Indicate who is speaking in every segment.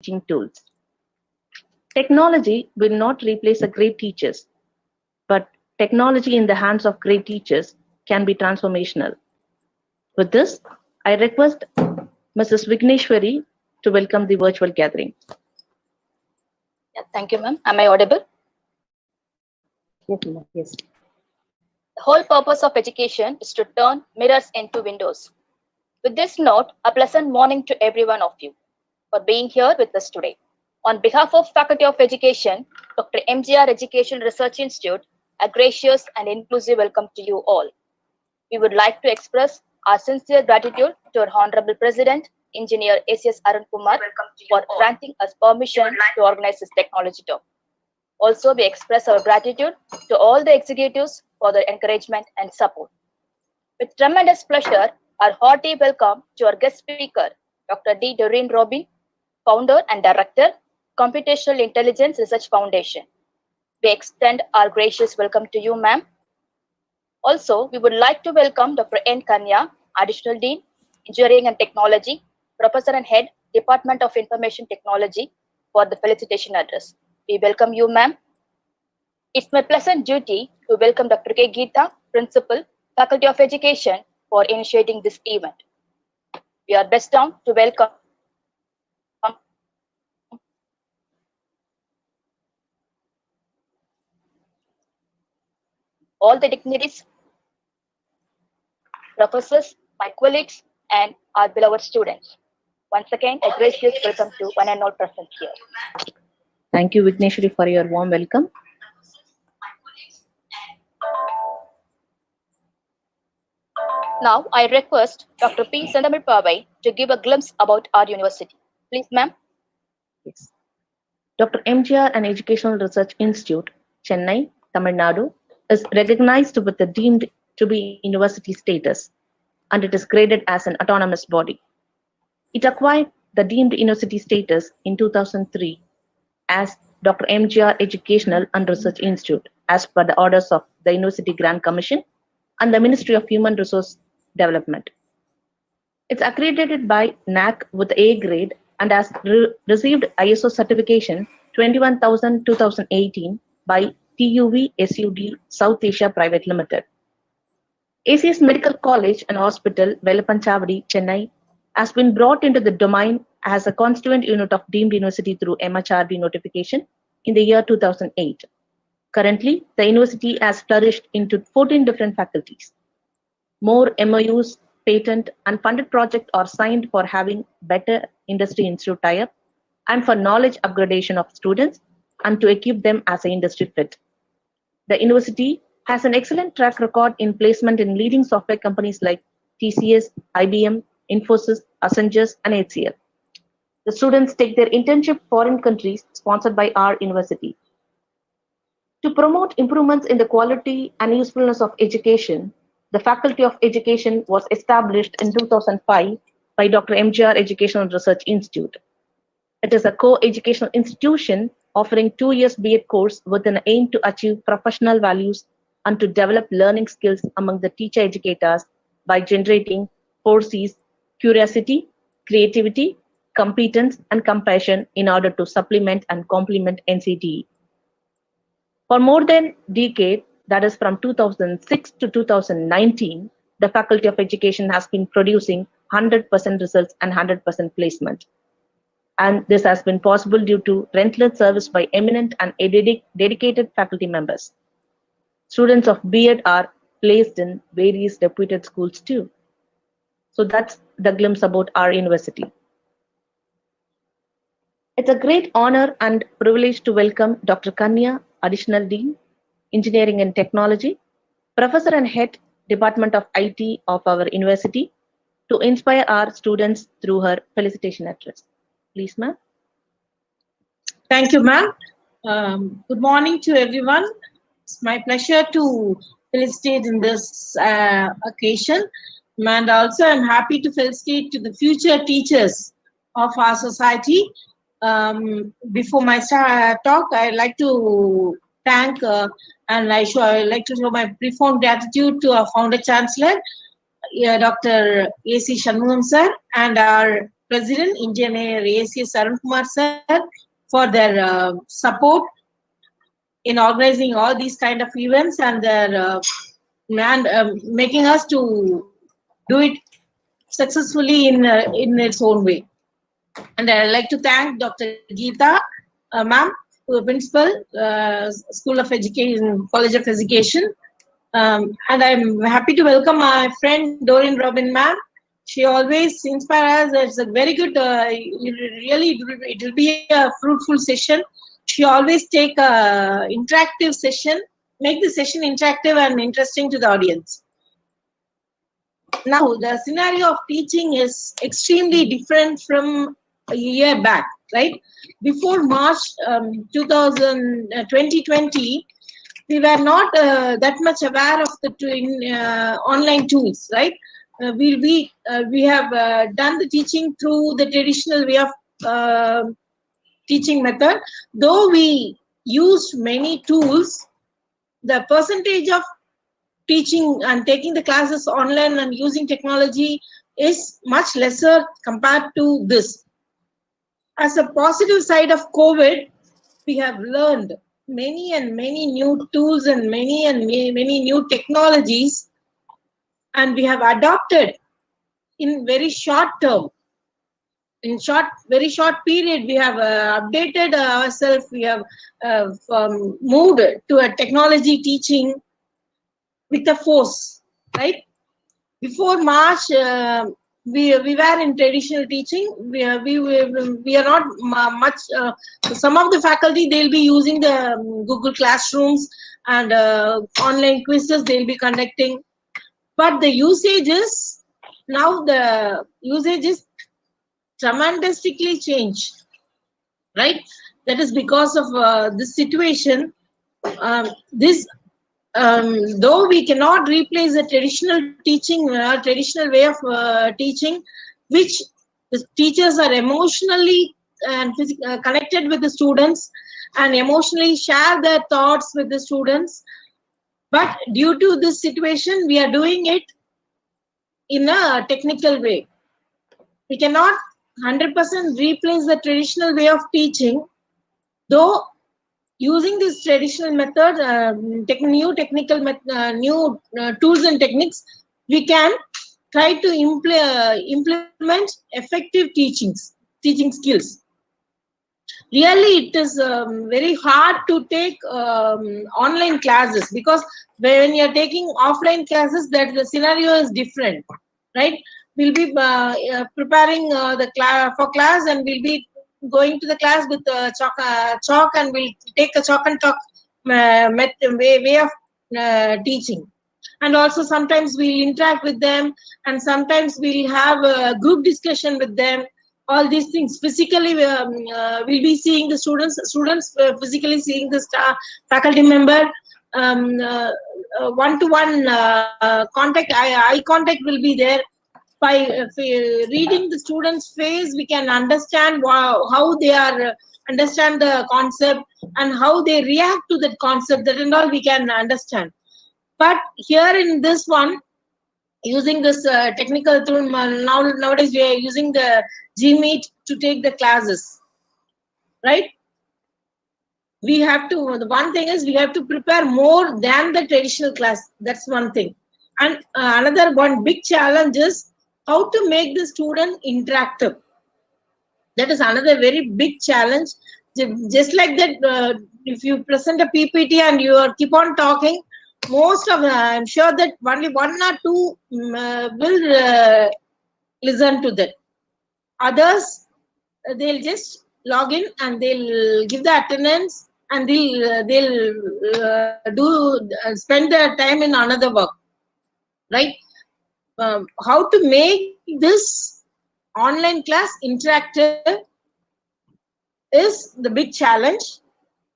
Speaker 1: teaching tools. Technology will not replace the great teachers, but technology in the hands of great teachers can be transformational. With this, I request Mrs. Vigneshwari to welcome the virtual gathering.
Speaker 2: Yeah, thank you, ma'am. Am I audible?
Speaker 1: Yes, ma'am. Yes.
Speaker 2: The whole purpose of education is to turn mirrors into windows. With this note, a pleasant morning to every one of you for being here with us today. On behalf of Faculty of Education, Dr. MGR Education Research Institute, a gracious and inclusive welcome to you all. We would like to express our sincere gratitude to our Honorable President, Engineer A.C.S. Arun Kumar, for granting us permission to organize this technology talk. Also, we express our gratitude to all the executives for their encouragement and support. With tremendous pleasure, our hearty welcome to our guest speaker, Dr. D Doreen Robin, Founder and Director, Computational Intelligence Research Foundation. We extend our gracious welcome to you, ma'am. Also, we would like to welcome Dr. N. Kanya, Additional Dean, Engineering and Technology, Professor and Head, Department of Information Technology, for the felicitation address. We welcome you, ma'am. It's my pleasant duty to welcome Dr. K. Geeta, Principal, Faculty of Education, for initiating this event. We are best down to welcome all the dignitaries, professors, my colleagues, and our beloved students. Once again, a gracious welcome to one and all present here.
Speaker 1: Thank you, Vigneshwari, for your warm welcome.
Speaker 2: Now, I request Dr. P. Sandamil Pavai to give a glimpse about our university. Please, ma'am.
Speaker 1: Yes. Dr. MGR and Educational Research Institute, Chennai, Tamil Nadu, is recognized with the deemed to be university status, and it is graded as an autonomous body. It acquired the deemed university status in 2003 as Dr. MGR Educational and Research Institute, as per the orders of the University Grant Commission and the Ministry of Human Resource Development. It's accredited by NAC with A grade and has received ISO certification 21000-2018 by TUV SUD South Asia Private Limited. ACS Medical College and Hospital, Velapanchavadi, Chennai, has been brought into the domain as a constituent unit of deemed university through MHRD notification in the year 2008. Currently, the university has flourished into 14 different faculties. More MOUs, patent, and funded projects are signed for having better industry institute tie-up and for knowledge upgradation of students and to equip them as an industry fit. The university has an excellent track record in placement in leading software companies like TCS, IBM, Infosys, Accenture, and HCL. The students take their internship foreign countries sponsored by our university. To promote improvements in the quality and usefulness of education, the Faculty of Education was established in 2005 by Dr. MGR Educational Research Institute. It is a co-educational institution offering 2 years B.Ed course with an aim to achieve professional values and to develop learning skills among the teacher educators by generating 4 C's: curiosity, creativity, competence, and compassion in order to supplement and complement NCTE. For more than a decade, that is from 2006 to 2019, the Faculty of Education has been producing 100% results and 100% placement. And this has been possible due to relentless service by eminent and dedicated faculty members. Students of B.Ed are placed in various reputed schools too. So that's the glimpse about our university. It's a great honor and privilege to welcome Dr. Kanya, Additional Dean, Engineering and Technology, Professor and Head, Department of IT of our university, to inspire our students through her felicitation address. Please, ma'am.
Speaker 3: Thank you, ma'am. Good morning to everyone. It's my pleasure to felicitate in this occasion. And also, I'm happy to felicitate to the future teachers of our society. Before my talk, I'd like to thank and I'd like to show my profound gratitude to our founder chancellor, Dr. A.C. Shanmugam sir, and our President, Indian ACS Arun Kumar sir, for their support in organizing all these kind of events and their making us to do it successfully in its own way. And I'd like to thank Dr. Geeta, ma'am, principal, School of Education, College of Education. And I'm happy to welcome my friend Doreen Robin, ma'am. She always inspires us. It's a very good, really, it will be a fruitful session. She always take a interactive session, make the session interactive and interesting to the audience. Now, the scenario of teaching is extremely different from a year back, right? Before March 2020, we were not that much aware of the online tools, right? We have done the teaching through the traditional way of teaching method. Though we used many tools, the percentage of teaching and taking the classes online and using technology is much lesser compared to this. As a positive side of COVID, we have learned many and many new tools and many new technologies, and we have adopted in very short term. In very short period, we have updated ourselves. We have moved to a technology teaching with a force, right? Before March, we were in traditional teaching. We are not much. Some of the faculty, they'll be using the Google Classrooms and online quizzes they'll be conducting. But the usage is tremendously changed, right? That is because of this situation. Though we cannot replace the traditional teaching, traditional way of teaching, which the teachers are emotionally and connected with the students and emotionally share their thoughts with the students. But due to this situation, we are doing it in a technical way. We cannot 100% replace the traditional way of teaching, though using this traditional method, new tools and techniques, we can try to implement effective teaching skills. Really, it is very hard to take online classes, because when you're taking offline classes, that the scenario is different, right? We'll be preparing for class, and we'll be going to the class with chalk, and we'll take a chalk and talk way of teaching. And also sometimes we'll interact with them, and sometimes we'll have a group discussion with them. All these things physically, we'll be seeing the students physically seeing the faculty member. One-to-one contact, eye contact will be there. By reading the student's face, we can understand how they are understand the concept and how they react to that concept. That and all we can understand. But here in this one, using this technical tool, nowadays we are using the Gmeet to take the classes, right? We have to. The one thing is we have to prepare more than the traditional class. That's one thing. And another one big challenge is how to make the student interactive. That is another very big challenge. Just like that, if you present a PPT and you keep on talking, most of I'm sure that only one or two will listen to that. Others, they'll just log in and they'll give the attendance, and they'll spend their time in another work, right? How to make this online class interactive is the big challenge.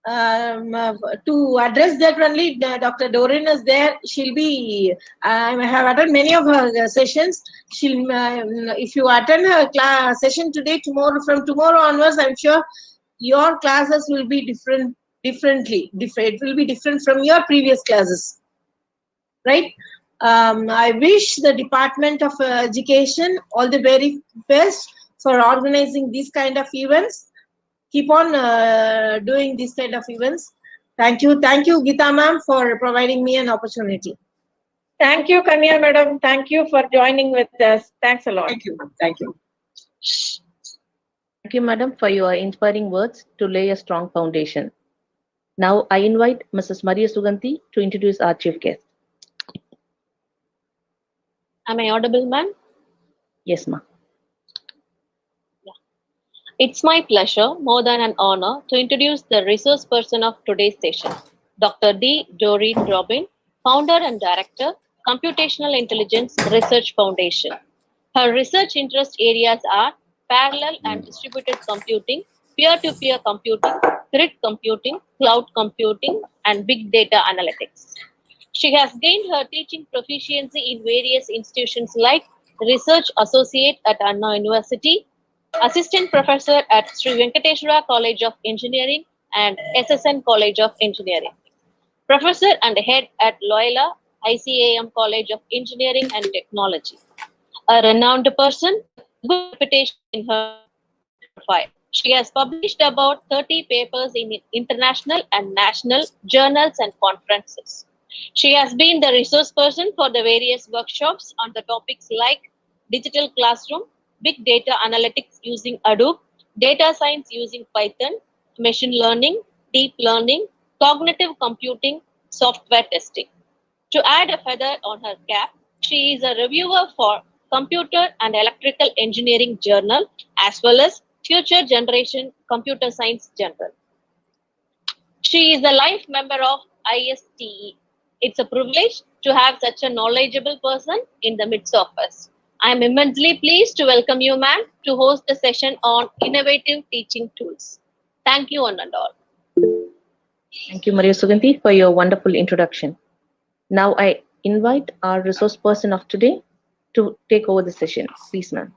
Speaker 3: To address that only, Dr. Doreen is there. She'll be, I have attended many of her sessions. She'll, if you attend her class session today, from tomorrow onwards, I'm sure your classes will be different. It will be different from your previous classes, right? I wish the Department of Education all the very best for organizing these kind of events. Keep on doing these kind of events. Thank you, Geeta ma'am, for providing me an opportunity.
Speaker 4: Thank you, Kanya madam. Thank you for joining with us. Thanks a lot.
Speaker 3: Thank you. Thank you.
Speaker 1: Thank you, madam, for your inspiring words to lay a strong foundation. Now I invite Mrs. Maria Suganti to introduce our chief guest.
Speaker 5: Am I audible, ma'am?
Speaker 1: Yes, ma'am.
Speaker 5: It's my pleasure, more than an honor, to introduce the resource person of today's session, Dr. D Doreen Robin, founder and director, Computational Intelligence Research Foundation. Her research interest areas are parallel and distributed computing, peer-to-peer computing, grid computing, cloud computing, and big data analytics. She has gained her teaching proficiency in various institutions like Research Associate at Anna University, Assistant Professor at Sri Venkateswara College of Engineering and SSN College of Engineering, Professor and Head at Loyola ICAM College of Engineering and Technology. A renowned person with good reputation in her profile. She has published about 30 papers in international and national journals and conferences. She has been the resource person for the various workshops on the topics like digital classroom, big data analytics using Hadoop, data science using Python, machine learning, deep learning, cognitive computing, software testing. To add a feather on her cap, she is a reviewer for Computer and Electrical Engineering Journal as well as Future Generation Computer Science Journal. She is a life member of ISTE. It's a privilege to have such a knowledgeable person in the midst of us. I am immensely pleased to welcome you, ma'am, to host the session on innovative teaching tools. Thank you, one and all.
Speaker 1: Thank you, Maria Suganti, for your wonderful introduction. Now I invite our resource person of today to take over the session. Please, ma'am.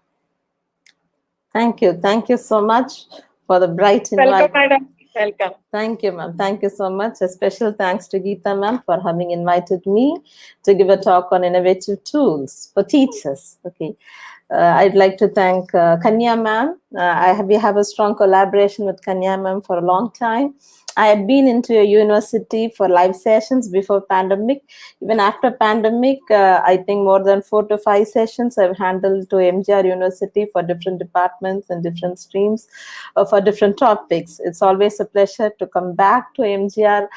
Speaker 6: Thank you. Thank you so much for the bright invite.
Speaker 4: Welcome, madam. Welcome.
Speaker 6: Thank you, ma'am. Thank you so much. A special thanks to Geeta, ma'am, for having invited me to give a talk on innovative tools for teachers. Okay. I'd like to thank Kanya, ma'am. We have a strong collaboration with Kanya, ma'am, for a long time. I had been into a university for live sessions before pandemic. Even after pandemic, I think more than 4 to 5 sessions I've handled to MGR University for different departments and different streams for different topics. It's always a pleasure to come back to MGR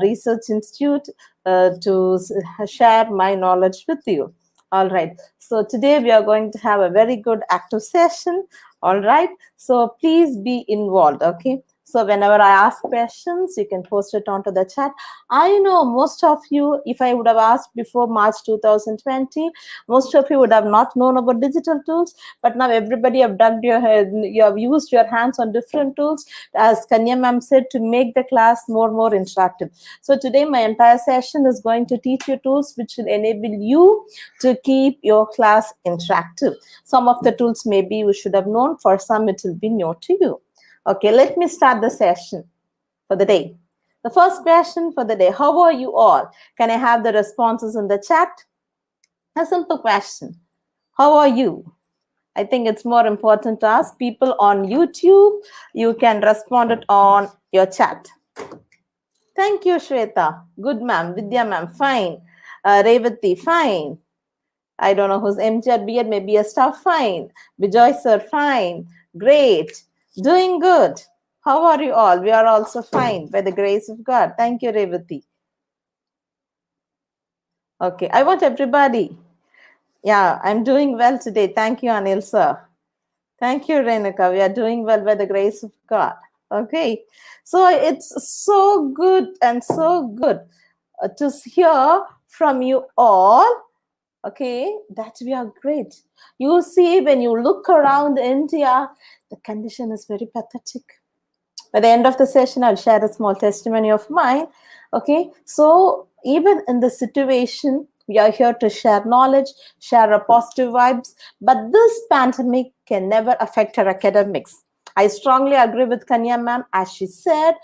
Speaker 6: Research Institute to share my knowledge with you. All right. So today we are going to have a very good active session. All right. So please be involved. Okay. So whenever I ask questions, you can post it onto the chat. I know most of you, if I would have asked before March 2020, most of you would have not known about digital tools, but now everybody have dug your head, you have used your hands on different tools, as Kanya ma'am said, to make the class more interactive. So today my entire session is going to teach you tools which will enable you to keep your class interactive. Some of the tools maybe you should have known, for some it will be new to you. Okay, let me start the session for the day. The first question for the day, how are you all? Can I have the responses in the chat? A simple question. How are you? I think it's more important to ask people on YouTube. You can respond it on your chat. Thank you, Shweta. Good, ma'am. Vidya, ma'am. Fine. Revati, fine. I don't know who's MGR, B.Ed, maybe a staff. Fine. Bijoy, sir, fine. Great. Doing good. How are you all? We are also fine by the grace of God. Thank you, Revati. Okay, I want everybody. Yeah, I'm doing well today. Thank you, Anil sir. Thank you, Renuka. We are doing well by the grace of God. Okay, so it's so good and so good to hear from you all. Okay, that we are great. You see, when you look around India, the condition is very pathetic. By the end of the session, I'll share a small testimony of mine. Okay, so even in the situation, we are here to share knowledge, share a positive vibes, but this pandemic can never affect our academics. I strongly agree with Kanya ma'am. As she said,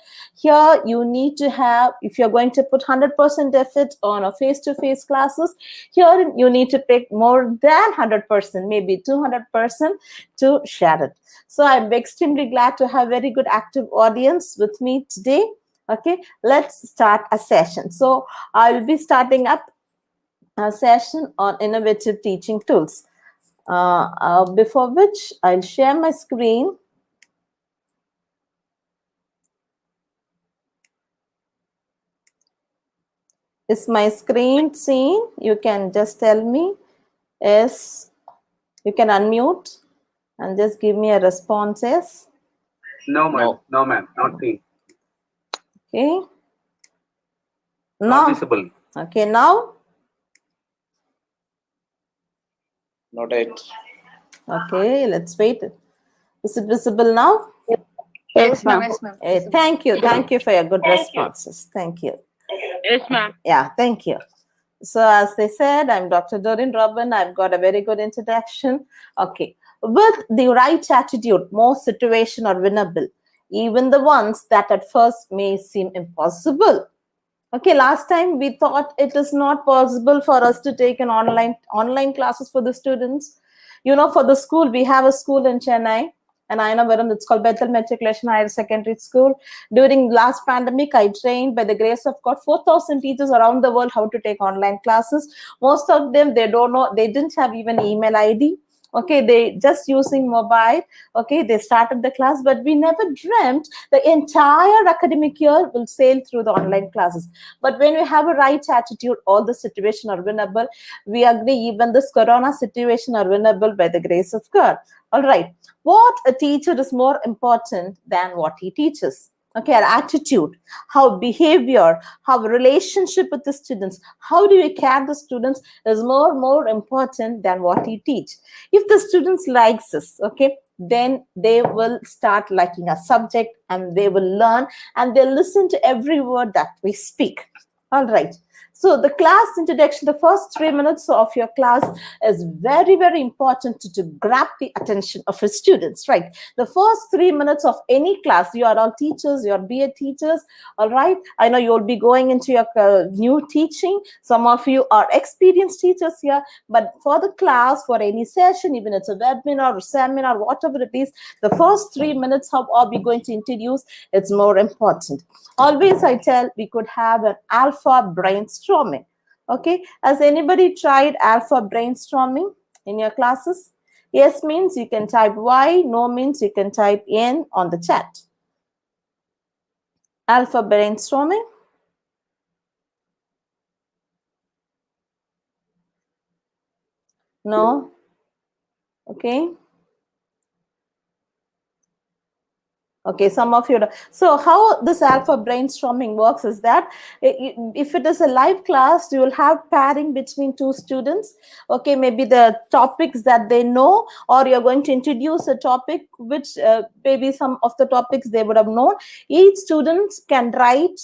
Speaker 6: here you need to have, if you're going to put 100% effort on a face-to-face classes, here you need to pick more than 100%, maybe 200% to share it. So I'm extremely glad to have very good active audience with me today. Okay, let's start a session. So I'll be starting up a session on innovative teaching tools. Before which I'll share my screen. Is my screen seen? You can just tell me. Yes, you can unmute and just give me a response. Yes.
Speaker 7: No, ma'am. No, ma'am. Not seen.
Speaker 6: Okay.
Speaker 7: Not
Speaker 6: Now.
Speaker 7: visible.
Speaker 6: Okay. Now.
Speaker 7: Not yet.
Speaker 6: Okay. Let's wait. Is it visible now?
Speaker 2: Yes, ma'am. Yes, ma'am.
Speaker 6: Thank you. Thank you for your good responses. Thank you.
Speaker 4: Yes, ma'am.
Speaker 6: Yeah. Thank you. So as they said, I'm Dr. Doreen Robin. I've got a very good introduction. Okay. With the right attitude, most situations are winnable, even the ones that at first may seem impossible. Okay, last time we thought it is not possible for us to take an online classes for the students. You know, for the school, we have a school in Chennai, and I know where it's called Bethel Matriculation Higher Secondary School. During last pandemic, I trained, by the grace of God, 4,000 teachers around the world how to take online classes. Most of them, they don't know, they didn't have even email ID. Okay, they just using mobile. Okay, they started the class, but we never dreamt the entire academic year will sail through the online classes. But when we have a right attitude, all the situations are winnable. We agree, even this corona situation are winnable by the grace of God. All right. What a teacher is more important than what he teaches. Okay, our attitude, how behavior, how relationship with the students, how do you care the students is more important than what you teach. If the students likes us, okay, then they will start liking a subject and they will learn and they'll listen to every word that we speak. All right. So the class introduction, the first 3 minutes of your class is very important to grab the attention of your students, right? The first 3 minutes of any class, you are all teachers, you are B.Ed teachers, all right? I know you'll be going into your new teaching. Some of you are experienced teachers here, but for the class, for any session, even it's a webinar or seminar, whatever it is, the first 3 minutes, how are we going to introduce? It's more important. Always I tell, we could have an alpha brainstorming. Okay, has anybody tried alpha brainstorming in your classes? Yes means you can type Y, no means you can type N on the chat. Alpha brainstorming. No. Okay. Okay, some of you. So how this alpha brainstorming works is that if it is a live class, you will have pairing between two students. Okay, maybe the topics that they know, or you're going to introduce a topic which maybe some of the topics they would have known. Each student can write,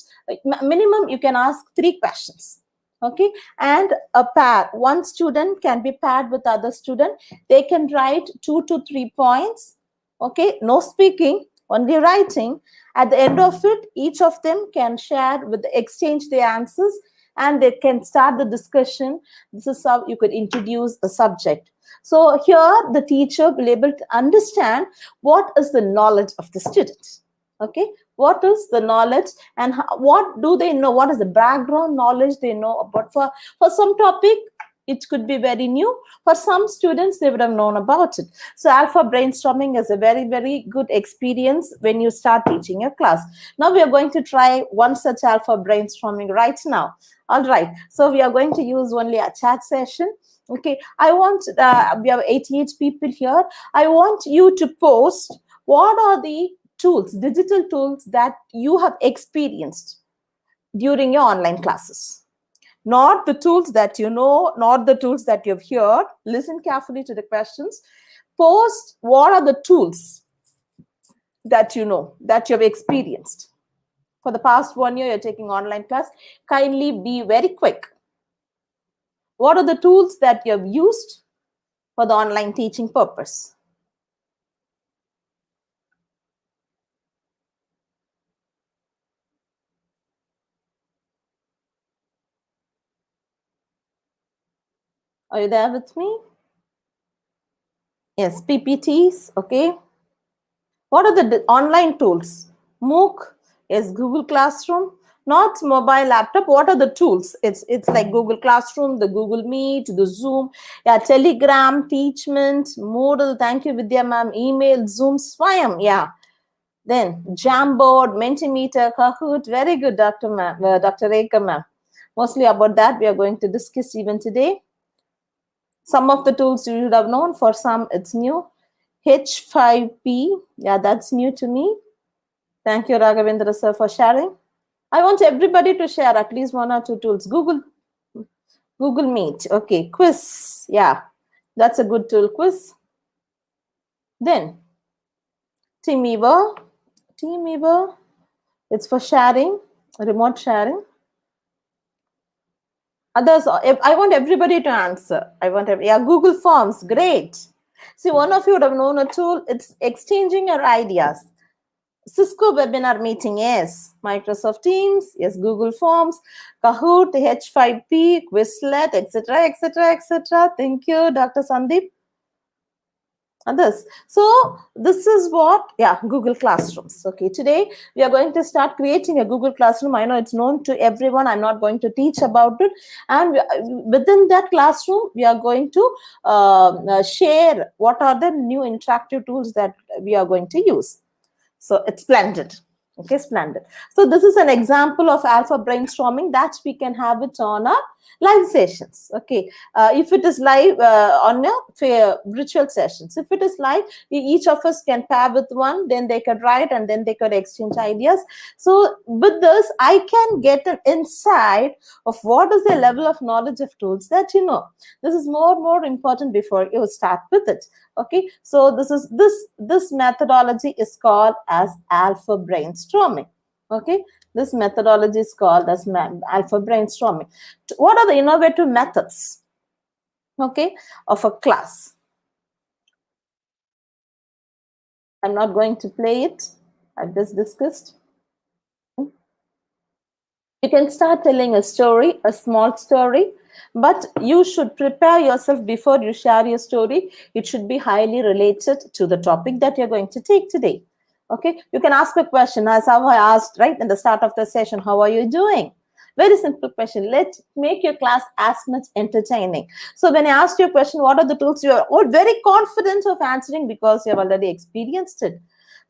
Speaker 6: minimum you can ask 3 questions. Okay, and a pair, one student can be paired with other student. They can write 2 to 3 points. Okay, no speaking, only writing. At the end of it, each of them can share with exchange their answers and they can start the discussion. This is how you could introduce a subject. So here the teacher will be able to understand what is the knowledge of the student. Okay, what is the knowledge and what do they know? What is the background knowledge they know about? For some topic, it could be very new. For some students, they would have known about it. So alpha brainstorming is a very good experience when you start teaching a class. Now we are going to try one such alpha brainstorming right now. All right. So we are going to use only a chat session. Okay. I want, we have 88 people here. I want you to post what are the tools, digital tools that you have experienced during your online classes. Not the tools that you know, not the tools that you've heard. Listen carefully to the questions. Post what are the tools that you know, that you've experienced. For the past 1 year, you're taking online class. Kindly be very quick. What are the tools that you've used for the online teaching purpose? Are you there with me? Yes, PPTs, okay. What are the online tools? MOOC, yes, Google Classroom, not mobile laptop. What are the tools? It's like Google Classroom, the Google Meet, the Zoom, yeah, Telegram, Teachment, Moodle, thank you, Vidya ma'am, email, Zoom, Swayam, yeah. Then Jamboard, Mentimeter, Kahoot, very good, Dr. Rekha ma'am. Mostly about that we are going to discuss even today. Some of the tools you should have known, for some it's new. H5P, yeah, that's new to me. Thank you, Raghavendra sir, for sharing. I want everybody to share at least 1 or 2 tools. Google Meet, okay. Quiz, yeah, that's a good tool, quiz. Then Teamweaver, it's for sharing, remote sharing. Others, I want everybody to answer. Yeah, Google Forms, great. See, one of you would have known a tool, it's exchanging your ideas. Cisco webinar meeting, yes. Microsoft Teams, yes. Google Forms, Kahoot, H5P, Quizlet, etc., etc., etc. Thank you, Dr. Sandeep. Others. So this is what, yeah, Google Classrooms. Okay, today we are going to start creating a Google Classroom. I know it's known to everyone. I'm not going to teach about it. And within that classroom, we are going to share what are the new interactive tools that we are going to use. So it's splendid. Okay, splendid. So this is an example of alpha brainstorming that we can have it on our live sessions. Okay, if it is live on a virtual sessions, if it is live, each of us can pair with one, then they could write and then they could exchange ideas. So with this, I can get an insight of what is the level of knowledge of tools that you know. This is more important before you start with it. Okay, so this methodology is called as alpha brainstorming. Okay, this methodology is called as alpha brainstorming. What are the innovative methods, okay, of a class? I'm not going to play it. I've just discussed. You can start telling a story, a small story, but you should prepare yourself before you share your story. It should be highly related to the topic that you're going to take today. Okay, you can ask a question, as how I asked right in the start of the session, how are you doing? Very simple question. Let's make your class as much entertaining. So when I asked you a question, what are the tools, you are all very confident of answering because you have already experienced it.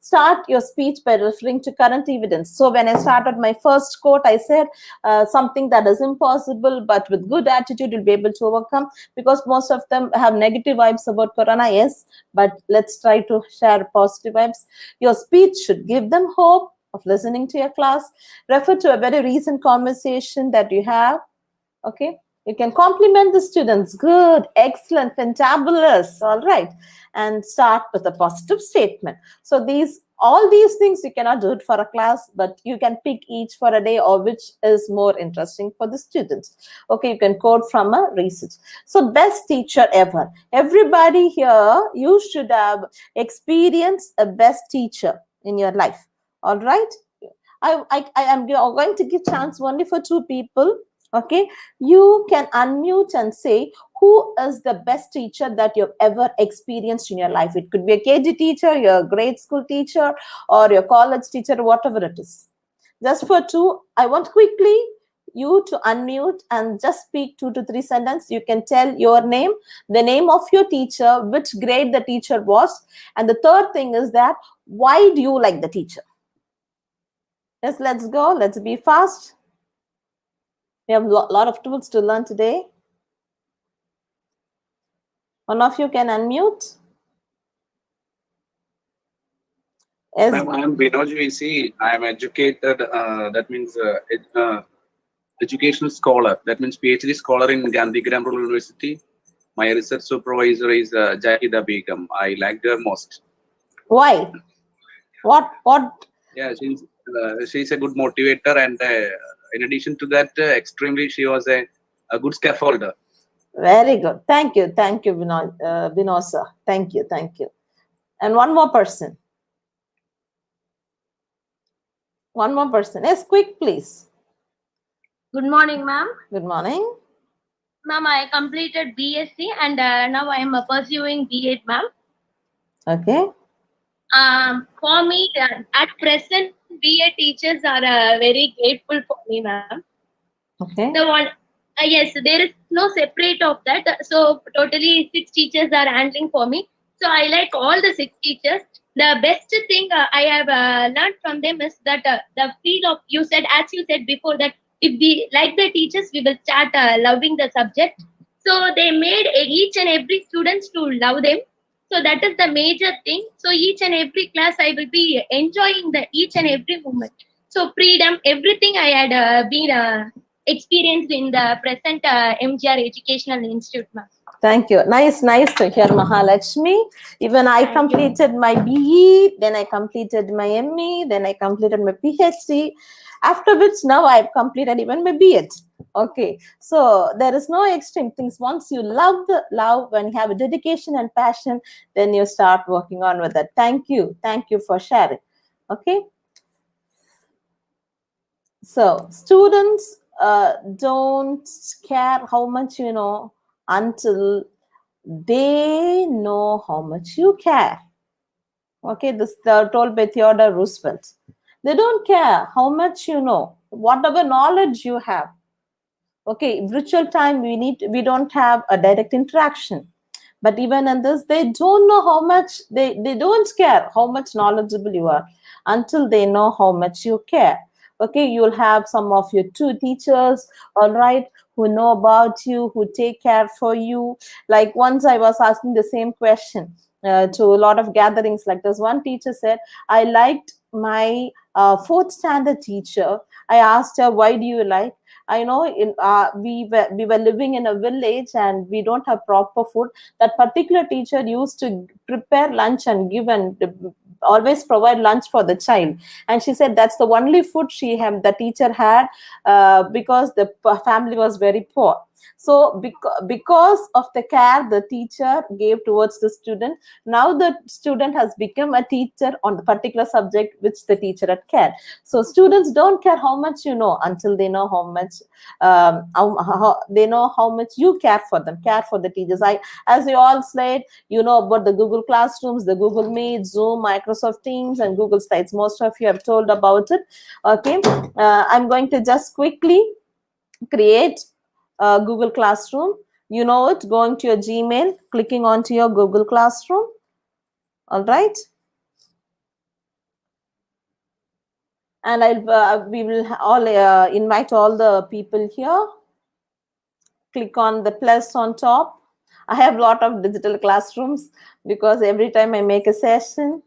Speaker 6: Start your speech by referring to current evidence. So when I started my first quote, I said something that is impossible, but with good attitude, you'll be able to overcome, because most of them have negative vibes about Corona. Yes, but let's try to share positive vibes. Your speech should give them hope of listening to your class. Refer to a very recent conversation that you have. Okay, you can compliment the students. Good, excellent, fantabulous. All right, and start with a positive statement. So all these things you cannot do it for a class, but you can pick each for a day, or which is more interesting for the students. Okay, you can quote from a research. So best teacher ever. Everybody here, you should have experienced a best teacher in your life. All right, I am going to give chance only for 2 people. Okay, you can unmute and say who is the best teacher that you've ever experienced in your life. It could be a KG teacher, your grade school teacher, or your college teacher, whatever it is. Just for 2, I want quickly you to unmute and just speak 2 to 3 sentences. You can tell your name, the name of your teacher, which grade the teacher was, and the third thing is that why do you like the teacher? Yes, let's go. Let's be fast. We have a lot of tools to learn today. One of you can unmute. Yes.
Speaker 7: Ma'am, I am Binoj VC. I am educated. That means educational scholar. That means PhD scholar in Gandhigram Rural University. My research supervisor is Jahida Begum. I liked her most.
Speaker 6: Why? What?
Speaker 7: Yeah, she's a good motivator, and in addition to that, extremely she was a good scaffolder.
Speaker 6: Very good. Thank you, Vinod sir. Thank you. And one more person. Yes, quick, please.
Speaker 8: Good morning, ma'am.
Speaker 6: Good morning.
Speaker 8: Ma'am, I completed BSc and now I am pursuing B.Ed, ma'am.
Speaker 6: Okay.
Speaker 8: For me, at present, B.Ed teachers are very grateful for me, ma'am.
Speaker 6: Okay.
Speaker 8: The one, yes, there is no separate of that. So totally 6 teachers are handling for me. So I like all the 6 teachers. The best thing I have learned from them is that the feel of, you said, as you said before, that if we like the teachers, we will start loving the subject. So they made each and every students to love them. So that is the major thing. So each and every class I will be enjoying the each and every moment. So freedom, everything I had been experienced in the present MGR Educational Institute, ma'am.
Speaker 6: Thank you. Nice to hear, Mahalakshmi. Even I completed my BE, then I completed my ME, then I completed my PhD. After which now I've completed even my B.Ed. Okay, so there is no extreme things. Once you love, when you have a dedication and passion, then you start working on with that. Thank you for sharing. Okay. So students don't care how much you know until they know how much you care. Okay, this is told by Theodore Roosevelt. They don't care how much you know, whatever knowledge you have. Okay, virtual time we don't have a direct interaction. But even in this, they don't know how much, they don't care how much knowledgeable you are until they know how much you care. Okay, you'll have some of your two teachers, all right, who know about you, who take care for you. Like once I was asking the same question to a lot of gatherings like this. One teacher said, I liked my fourth standard teacher. I asked her, why do you like? I know we were living in a village and we don't have proper food. That particular teacher used to prepare lunch and give and always provide lunch for the child. And she said that's the only food the teacher had because the family was very poor. So because of the care the teacher gave towards the student, now the student has become a teacher on the particular subject which the teacher had cared. So students don't care how much you know until they know how much they know how much you care for them, care for the teachers. As you all said, you know about the Google Classrooms, the Google Meet, Zoom, Microsoft Teams, and Google Slides. Most of you have told about it. Okay, I'm going to just quickly create a Google Classroom. You know it, going to your Gmail, clicking onto your Google Classroom. All right. And we will all invite all the people here. Click on the plus on top. I have a lot of digital classrooms because every time I make a session.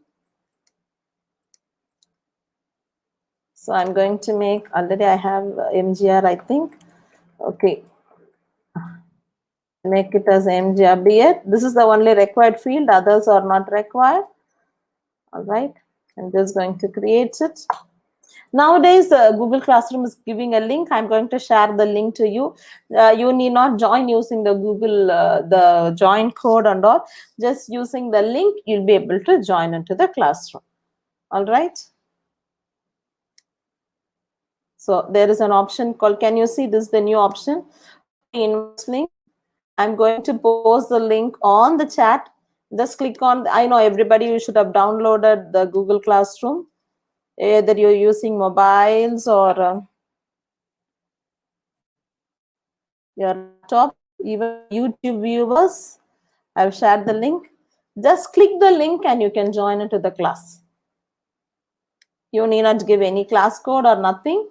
Speaker 6: So I'm going to make, already I have MGR, I think. Okay. Make it as MGR B.Ed. This is the only required field. Others are not required. All right. I'm just going to create it. Nowadays, Google Classroom is giving a link. I'm going to share the link to you. You need not join using the Google, the join code and all. Just using the link, you'll be able to join into the classroom. All right. So there is an option called, can you see this is the new option? Okay, invite link. I'm going to post the link on the chat. Just click on, I know everybody, you should have downloaded the Google Classroom. Either you're using mobiles or your laptop, even YouTube viewers. I've shared the link. Just click the link and you can join into the class. You need not give any class code or nothing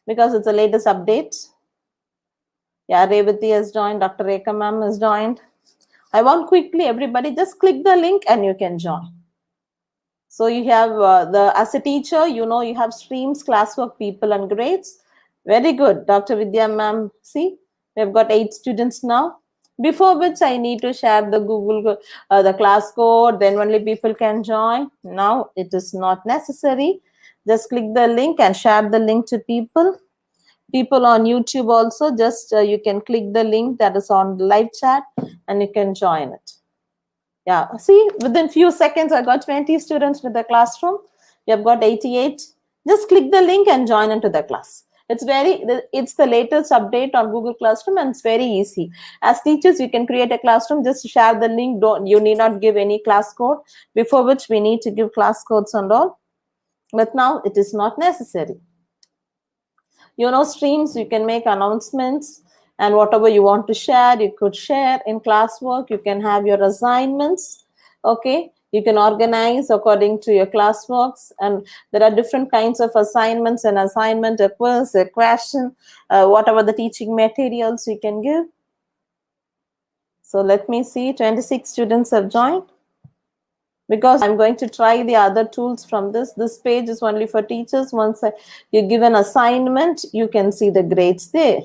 Speaker 6: because it's the latest update. Yeah, Revati has joined, Dr. Rekha ma'am has joined. I want quickly everybody just click the link and you can join. So you have as a teacher, you know, you have streams, classwork, people and grades. Very good, Dr. Vidya ma'am. See, we've got 8 students now. Before which I need to share the Google, the class code, then only people can join. Now it is not necessary. Just click the link and share the link to people. People on YouTube also, just you can click the link that is on the live chat and you can join it. Yeah, see, within few seconds, I got 20 students with the classroom. You have got 88. Just click the link and join into the class. It's the latest update on Google Classroom, and it's very easy. As teachers, you can create a classroom, just share the link. You need not give any class code, before which we need to give class codes and all. But now it is not necessary. Streams, you can make announcements, and whatever you want to share, you could share in classwork. You can have your assignments. Okay, you can organize according to your classworks, and there are different kinds of assignments, an assignment, a quiz, a question, whatever the teaching materials you can give. So let me see, 26 students have joined. Because I'm going to try the other tools from this. This page is only for teachers. Once you give an assignment, you can see the grades there.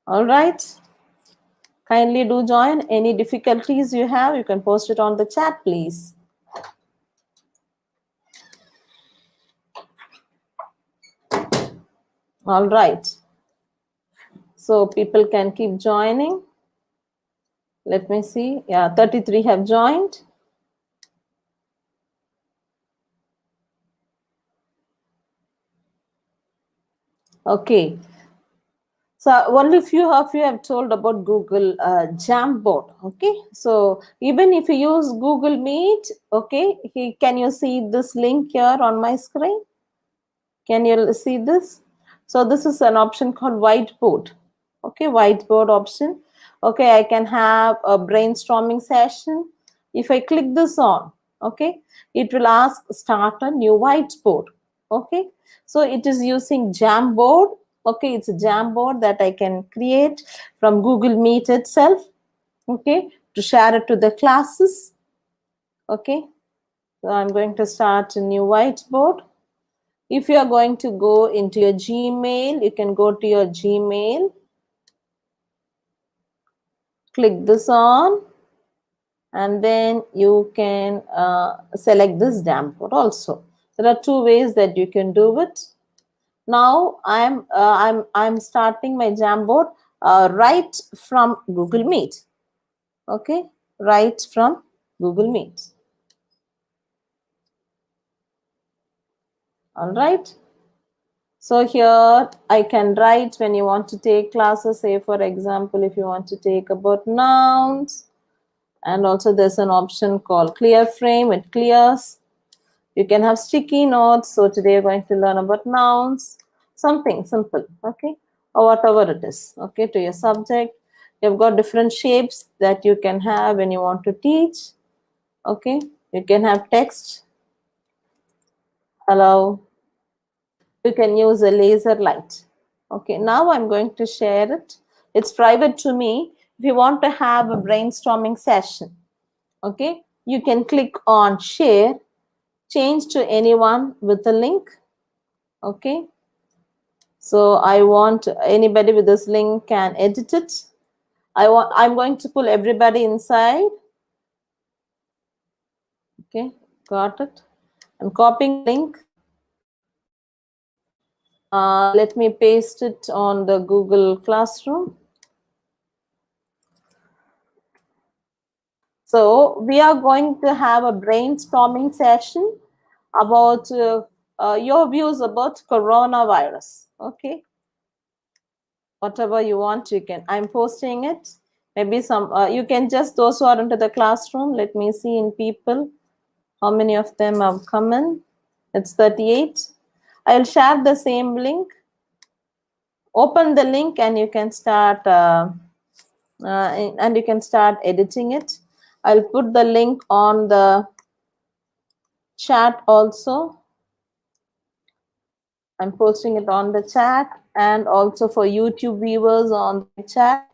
Speaker 6: All right. Kindly do join. Any difficulties you have, you can post it on the chat, please. All right. So people can keep joining. Let me see. Yeah, 33 have joined. Okay. So only few of you have told about Google Jamboard. Okay. So even if you use Google Meet, okay, can you see this link here on my screen? Can you see this? So this is an option called whiteboard. Okay, whiteboard option. Okay, I can have a brainstorming session. If I click this on, okay, it will ask start a new whiteboard. Okay, so it is using Jamboard. Okay, it's a Jamboard that I can create from Google Meet itself. Okay, to share it to the classes. Okay, so I'm going to start a new whiteboard. If you are going to go into your Gmail, you can go to your Gmail. Click this on, and then you can select this Jamboard also. There are two ways that you can do it. Now I'm starting my Jamboard right from Google Meet. Okay, right from Google Meet. All right. So here I can write when you want to take classes, say for example, if you want to take about nouns, and also there's an option called clear frame, it clears. You can have sticky notes. So today you're going to learn about nouns, something simple, okay, or whatever it is, okay, to your subject. You've got different shapes that you can have when you want to teach. Okay, you can have text. Hello. You can use a laser light. Okay, now I'm going to share it. It's private to me. If you want to have a brainstorming session, okay, you can click on share, change to anyone with a link. Okay, so I want anybody with this link can edit it. I'm going to pull everybody inside. Okay, got it. I'm copying link. Let me paste it on the Google Classroom. So we are going to have a brainstorming session about your views about coronavirus. Okay, whatever you want, you can. I'm posting it. Maybe some you can just, those who are into the classroom. Let me see in people how many of them have come in. It's 38. I'll share the same link. Open the link and you can start editing it. I'll put the link on the chat also. I'm posting it on the chat, and also for YouTube viewers on the chat.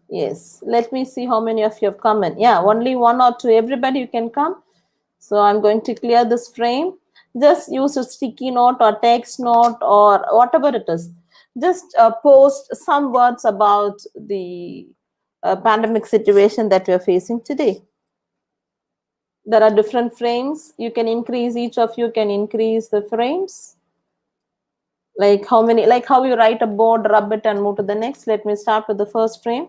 Speaker 6: Yes, let me see how many of you have come in. Yeah, only one or two. Everybody you can come. So I'm going to clear this frame. Just use a sticky note or text note or whatever it is. Just post some words about the pandemic situation that we are facing today. There are different frames. You can increase, each of you can increase the frames. Like how many, like how you write a board, rub it and move to the next. Let me start with the first frame.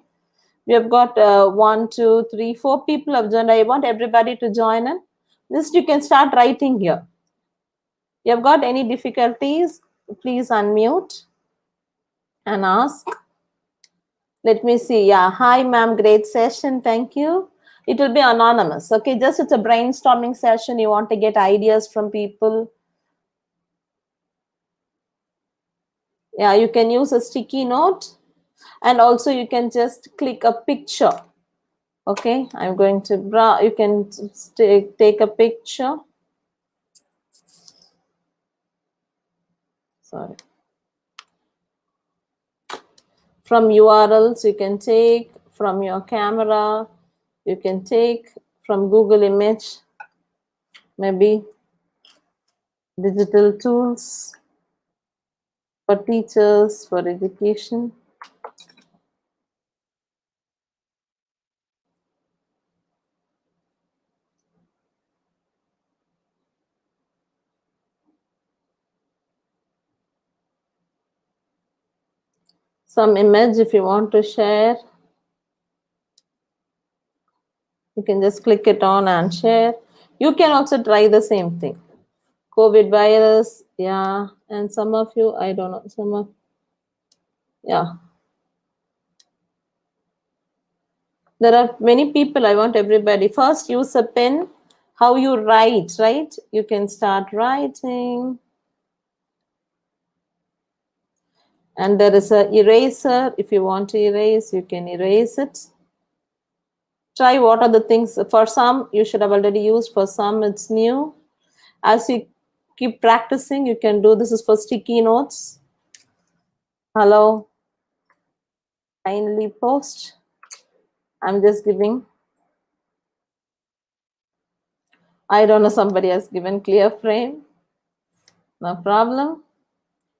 Speaker 6: We have got 1, 2, 3, 4 people have joined. I want everybody to join in. Just you can start writing here. You have got any difficulties, please unmute and ask. Let me see. Yeah, hi ma'am, great session, thank you. It will be anonymous, okay? Just it's a brainstorming session. You want to get ideas from people. Yeah, you can use a sticky note, and also you can just click a picture. Okay, I'm going to you can take a picture. Sorry. From URLs you can take, from your camera, you can take from Google Image, maybe digital tools for teachers, for education. Some image if you want to share, you can just click it on and share. You can also try the same thing. COVID virus, yeah, and some of you, I don't know, some of, yeah. There are many people, I want everybody. First, use a pen. How you write, right? You can start writing. And there is a eraser. If you want to erase, you can erase it. Try what are the things. For some, you should have already used. For some, it's new. As you keep practicing, you can do. This is for sticky notes. Hello. Kindly post. I'm just giving. I don't know, somebody has given clear frame. No problem.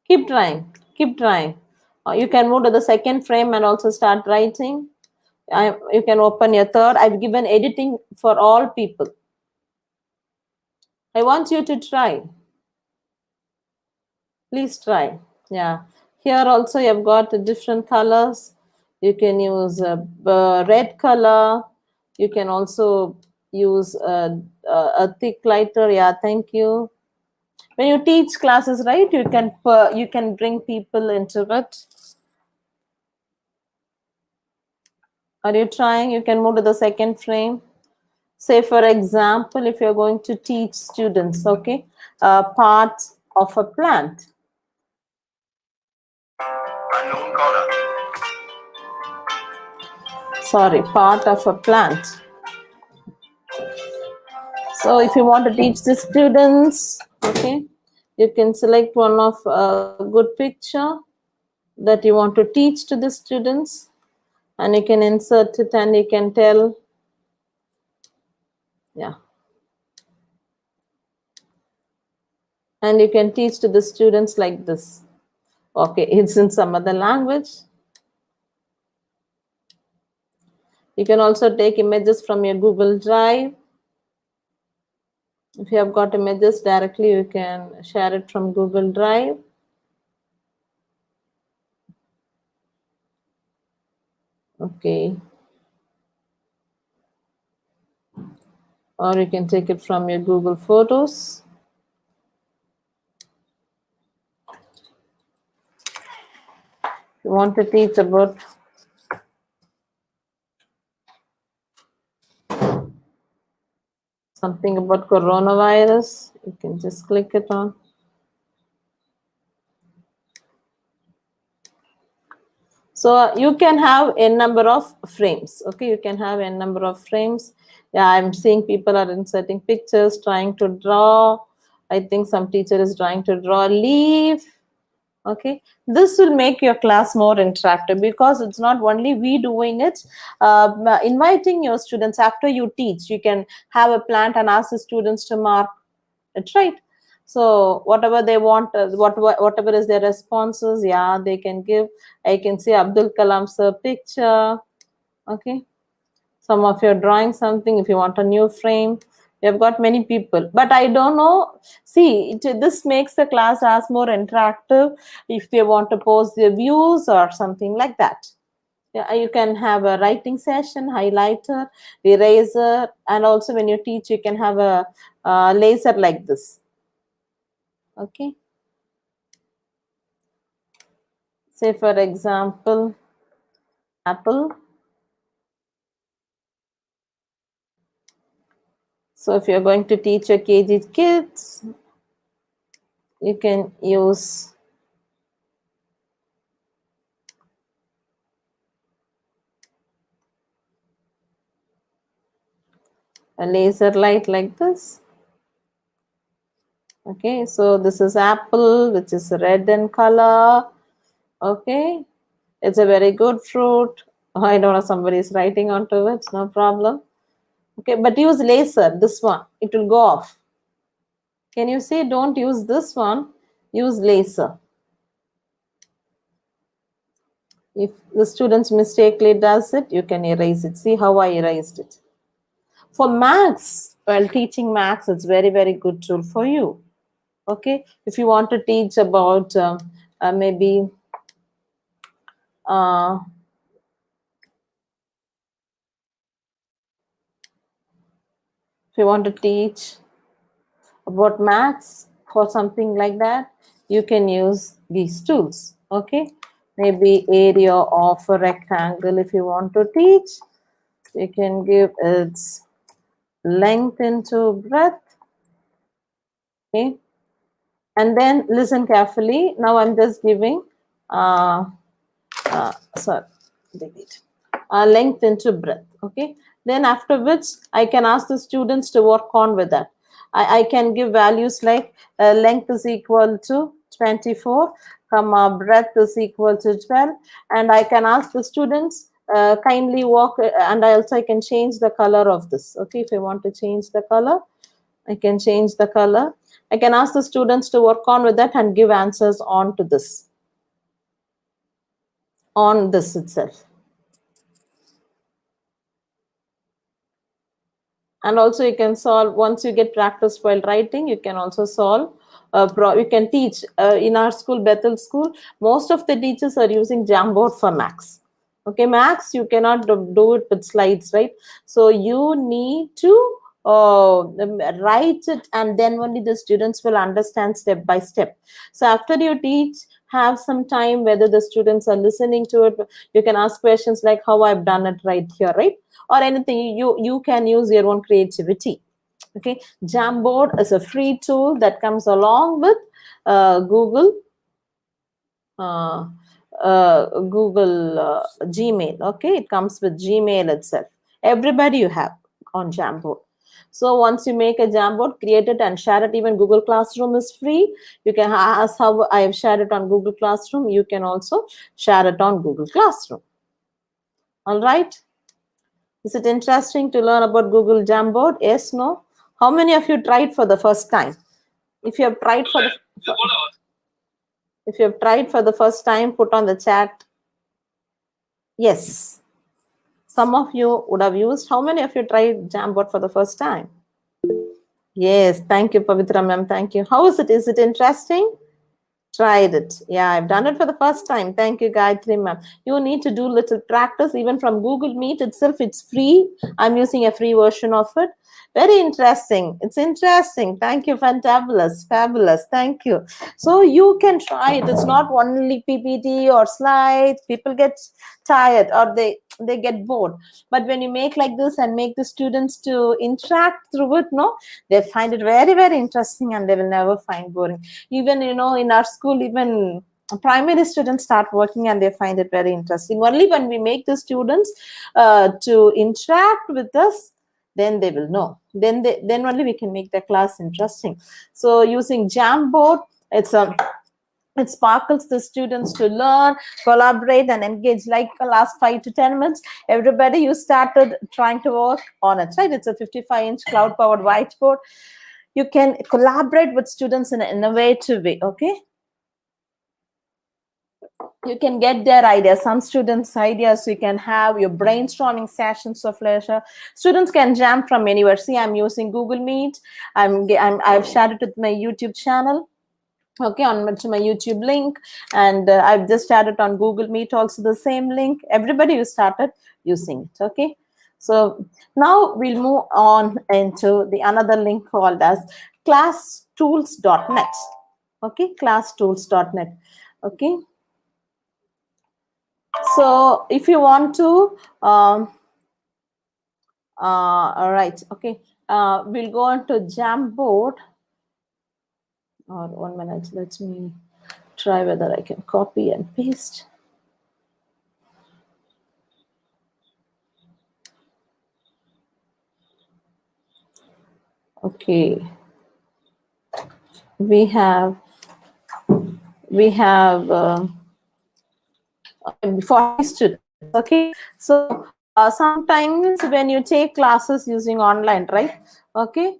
Speaker 6: Keep trying. Keep trying. You can move to the second frame and also start writing. You can open your third. I've given editing for all people. I want you to try. Please try. Yeah. Here also you've got different colors. You can use a red color. You can also use a thick lighter. Yeah, thank you. When you teach classes, right, you can bring people into it. Are you trying? You can move to the second frame. Say, for example, if you're going to teach students, okay, part of a plant. Sorry, part of a plant. So if you want to teach the students, okay, you can select one of a good picture that you want to teach to the students, and you can insert it and you can tell, yeah. And you can teach to the students like this. Okay, it's in some other language. You can also take images from your Google Drive. If you have got images directly, you can share it from Google Drive. Okay. Or you can take it from your Google Photos. You want to teach about something about coronavirus, you can just click it on. So you can have a number of frames. Okay, you can have a number of frames. Yeah, I'm seeing people are inserting pictures, trying to draw. I think some teacher is trying to draw a leaf. Okay, this will make your class more interactive because it's not only we doing it. Inviting your students after you teach, you can have a plant and ask the students to mark it, right? So whatever they want, whatever is their responses, yeah, they can give. I can see Abdul Kalam sir picture. Okay, some of you are drawing something. If you want a new frame, we have got many people, but I don't know. See, this makes the class as more interactive if they want to post their views or something like that. Yeah, you can have a writing session, highlighter, eraser, and also when you teach, you can have a laser like this. Okay. Say for example, apple. So if you're going to teach your KG kids, you can use a laser light like this. Okay, so this is apple, which is red in color. Okay, it's a very good fruit. I don't know, somebody is writing onto it, no problem. Okay, but use laser, this one, it will go off. Can you see? Don't use this one, use laser. If the students mistakenly does it, you can erase it. See how I erased it. For maths, while teaching maths, it's very, very good tool for you. Okay, if you want to teach about maybe if you want to teach about maths for something like that, you can use these tools. Okay, maybe area of a rectangle. If you want to teach, you can give its length into breadth. Okay, and then listen carefully. Now I'm just giving sorry, delete. Length into breadth. Okay, then after which I can ask the students to work on with that. I can give values like length is equal to 24, comma breadth is equal to 12, and I can ask the students kindly work, and I can change the color of this. Okay, if I want to change the color, I can change the color. I can ask the students to work on with that and give answers on to this, on this itself. And also you can solve, once you get practice while writing, you can also solve, you can teach. In our school, Bethel School, most of the teachers are using Jamboard for Max. Okay, Max, you cannot do it with slides, right? So you need to write it, and then only the students will understand step by step. So after you teach, have some time, whether the students are listening to it, you can ask questions like how I've done it right here, right? Or anything, you can use your own creativity. Okay, Jamboard is a free tool that comes along with Google Gmail. Okay, it comes with Gmail itself. Everybody you have on Jamboard. So once you make a Jamboard, create it and share it. Even Google Classroom is free. You can ask how I have shared it on Google Classroom. You can also share it on Google Classroom. All right. Is it interesting to learn about Google Jamboard? Yes, no? How many of you tried for the first time? If you have tried for the first time, put on the chat. Yes. Some of you would have used. How many of you tried Jamboard for the first time? Yes. Thank you, Pavitra ma'am. Thank you. How is it? Is it interesting? Tried it. Yeah, I've done it for the first time. Thank you, Gayatri ma'am. You need to do little practice. Even from Google Meet itself, it's free. I'm using a free version of it. Very interesting. It's interesting. Thank you. Fantabulous. Fabulous. Thank you. So you can try it. It's not only PPT or slides. People get tired or they get bored. But when you make like this and make the students to interact through it, no, they find it very, very interesting, and they will never find boring. Even, in our school, even primary students start working and they find it very interesting. Only when we make the students to interact with us, then they will know. Then only we can make the class interesting. So using Jamboard, it sparkles the students to learn, collaborate, and engage. Like the last 5 to 10 minutes, everybody, you started trying to work on it, right? It's a 55-inch cloud-powered whiteboard. You can collaborate with students in an innovative way, okay? You can get their ideas, some students' ideas. You can have your brainstorming sessions of leisure. Students can jam from anywhere. See, I'm using Google Meet. I've shared it with my YouTube channel. Okay, on to my YouTube link, and I've just started on Google Meet also the same link. Everybody who started using it. Okay, so now we'll move on into the another link called as classtools.net. Okay, classtools.net. Okay, so if you want to all right, okay, we'll go on to Jamboard. Or 1 minute, let me try whether I can copy and paste. Okay, we have 40 students. Okay, so sometimes when you take classes using online, right? Okay,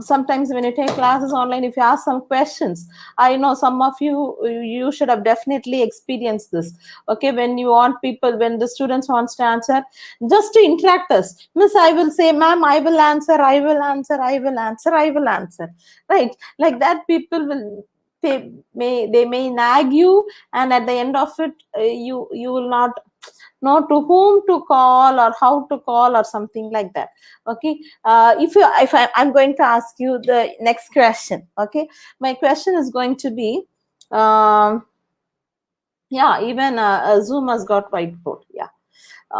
Speaker 6: sometimes when you take classes online, if you ask some questions, I know some of you should have definitely experienced this. Okay, when you want people, when the students wants to answer, just to interact us, miss, I will say, ma'am, I will answer, I will answer, I will answer, I will answer, right? Like that, people will, they may nag you, and at the end of it, you will not know to whom to call or how to call or something like that. Okay, I'm going to ask you the next question. Okay, my question is going to be, yeah, even Zoom has got whiteboard. Yeah.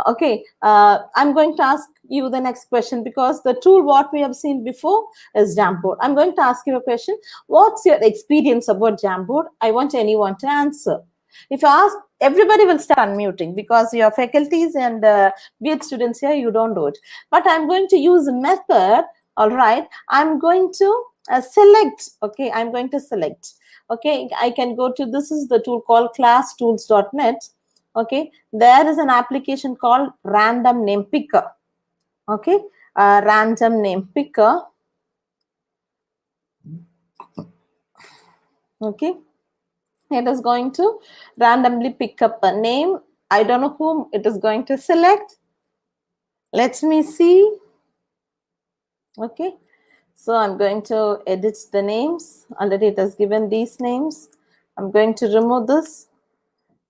Speaker 6: Okay, I'm going to ask you the next question, because the tool what we have seen before is Jamboard. I'm going to ask you a question. What's your experience about Jamboard? I want anyone to answer. If you ask, everybody will start unmuting, because your faculties and B.Ed students here, you don't do it. But I'm going to use a method. All right, I'm going to select. Okay, I'm going to select. Okay, I can go to, this is the tool called classtools.net. Okay, there is an application called random name picker. Okay, random name picker. Okay, it is going to randomly pick up a name. I don't know whom it is going to select. Let me see. Okay, so I'm going to edit the names. Already it has given these names. I'm going to remove this.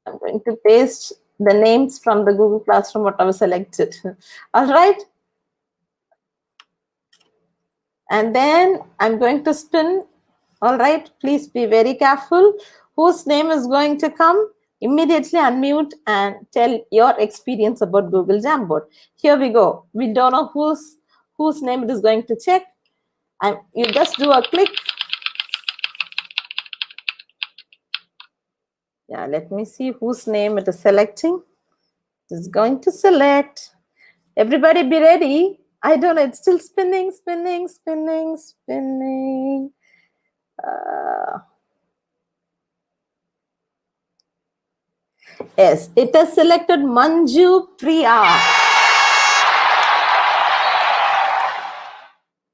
Speaker 6: I'm going to paste the names from the Google Classroom, what I was selected. All right. And then I'm going to spin. All right, please be very careful. Whose name is going to come? Immediately unmute and tell your experience about Google Jamboard. Here we go. We don't know whose name it is going to check. And you just do a click. Yeah, let me see whose name it is selecting. It is going to select. Everybody be ready. I don't know, it's still spinning, spinning, spinning, spinning. Yes, it has selected Manju Priya.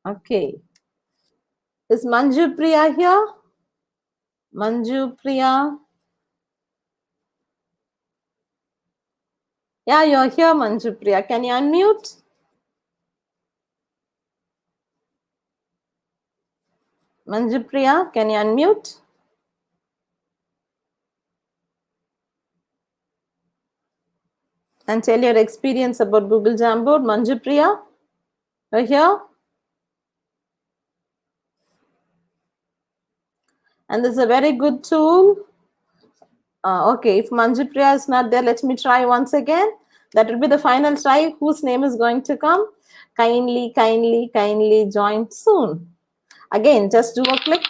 Speaker 6: Okay. Is Manju Priya here? Manju Priya. Yeah, you're here, Manju Priya. Can you unmute? Manju Priya, can you unmute? And tell your experience about Google Jamboard. Manju Priya, you're here? And this is a very good tool. Okay, if Manju Priya is not there, let me try once again. That will be the final try. Whose name is going to come? Kindly, kindly, kindly join soon. Again, just do a click.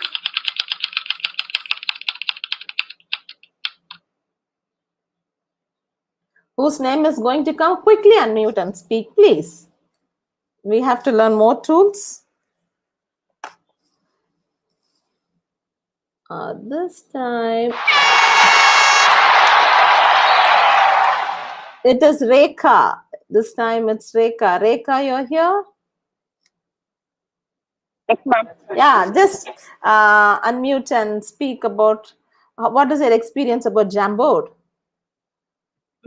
Speaker 6: Whose name is going to come? Quickly unmute and speak, please. We have to learn more tools. This time, it is Rekha. This time it's Rekha. Rekha, you're here?
Speaker 9: Yes, ma'am.
Speaker 6: Yeah, just unmute and speak about what is your experience about Jamboard?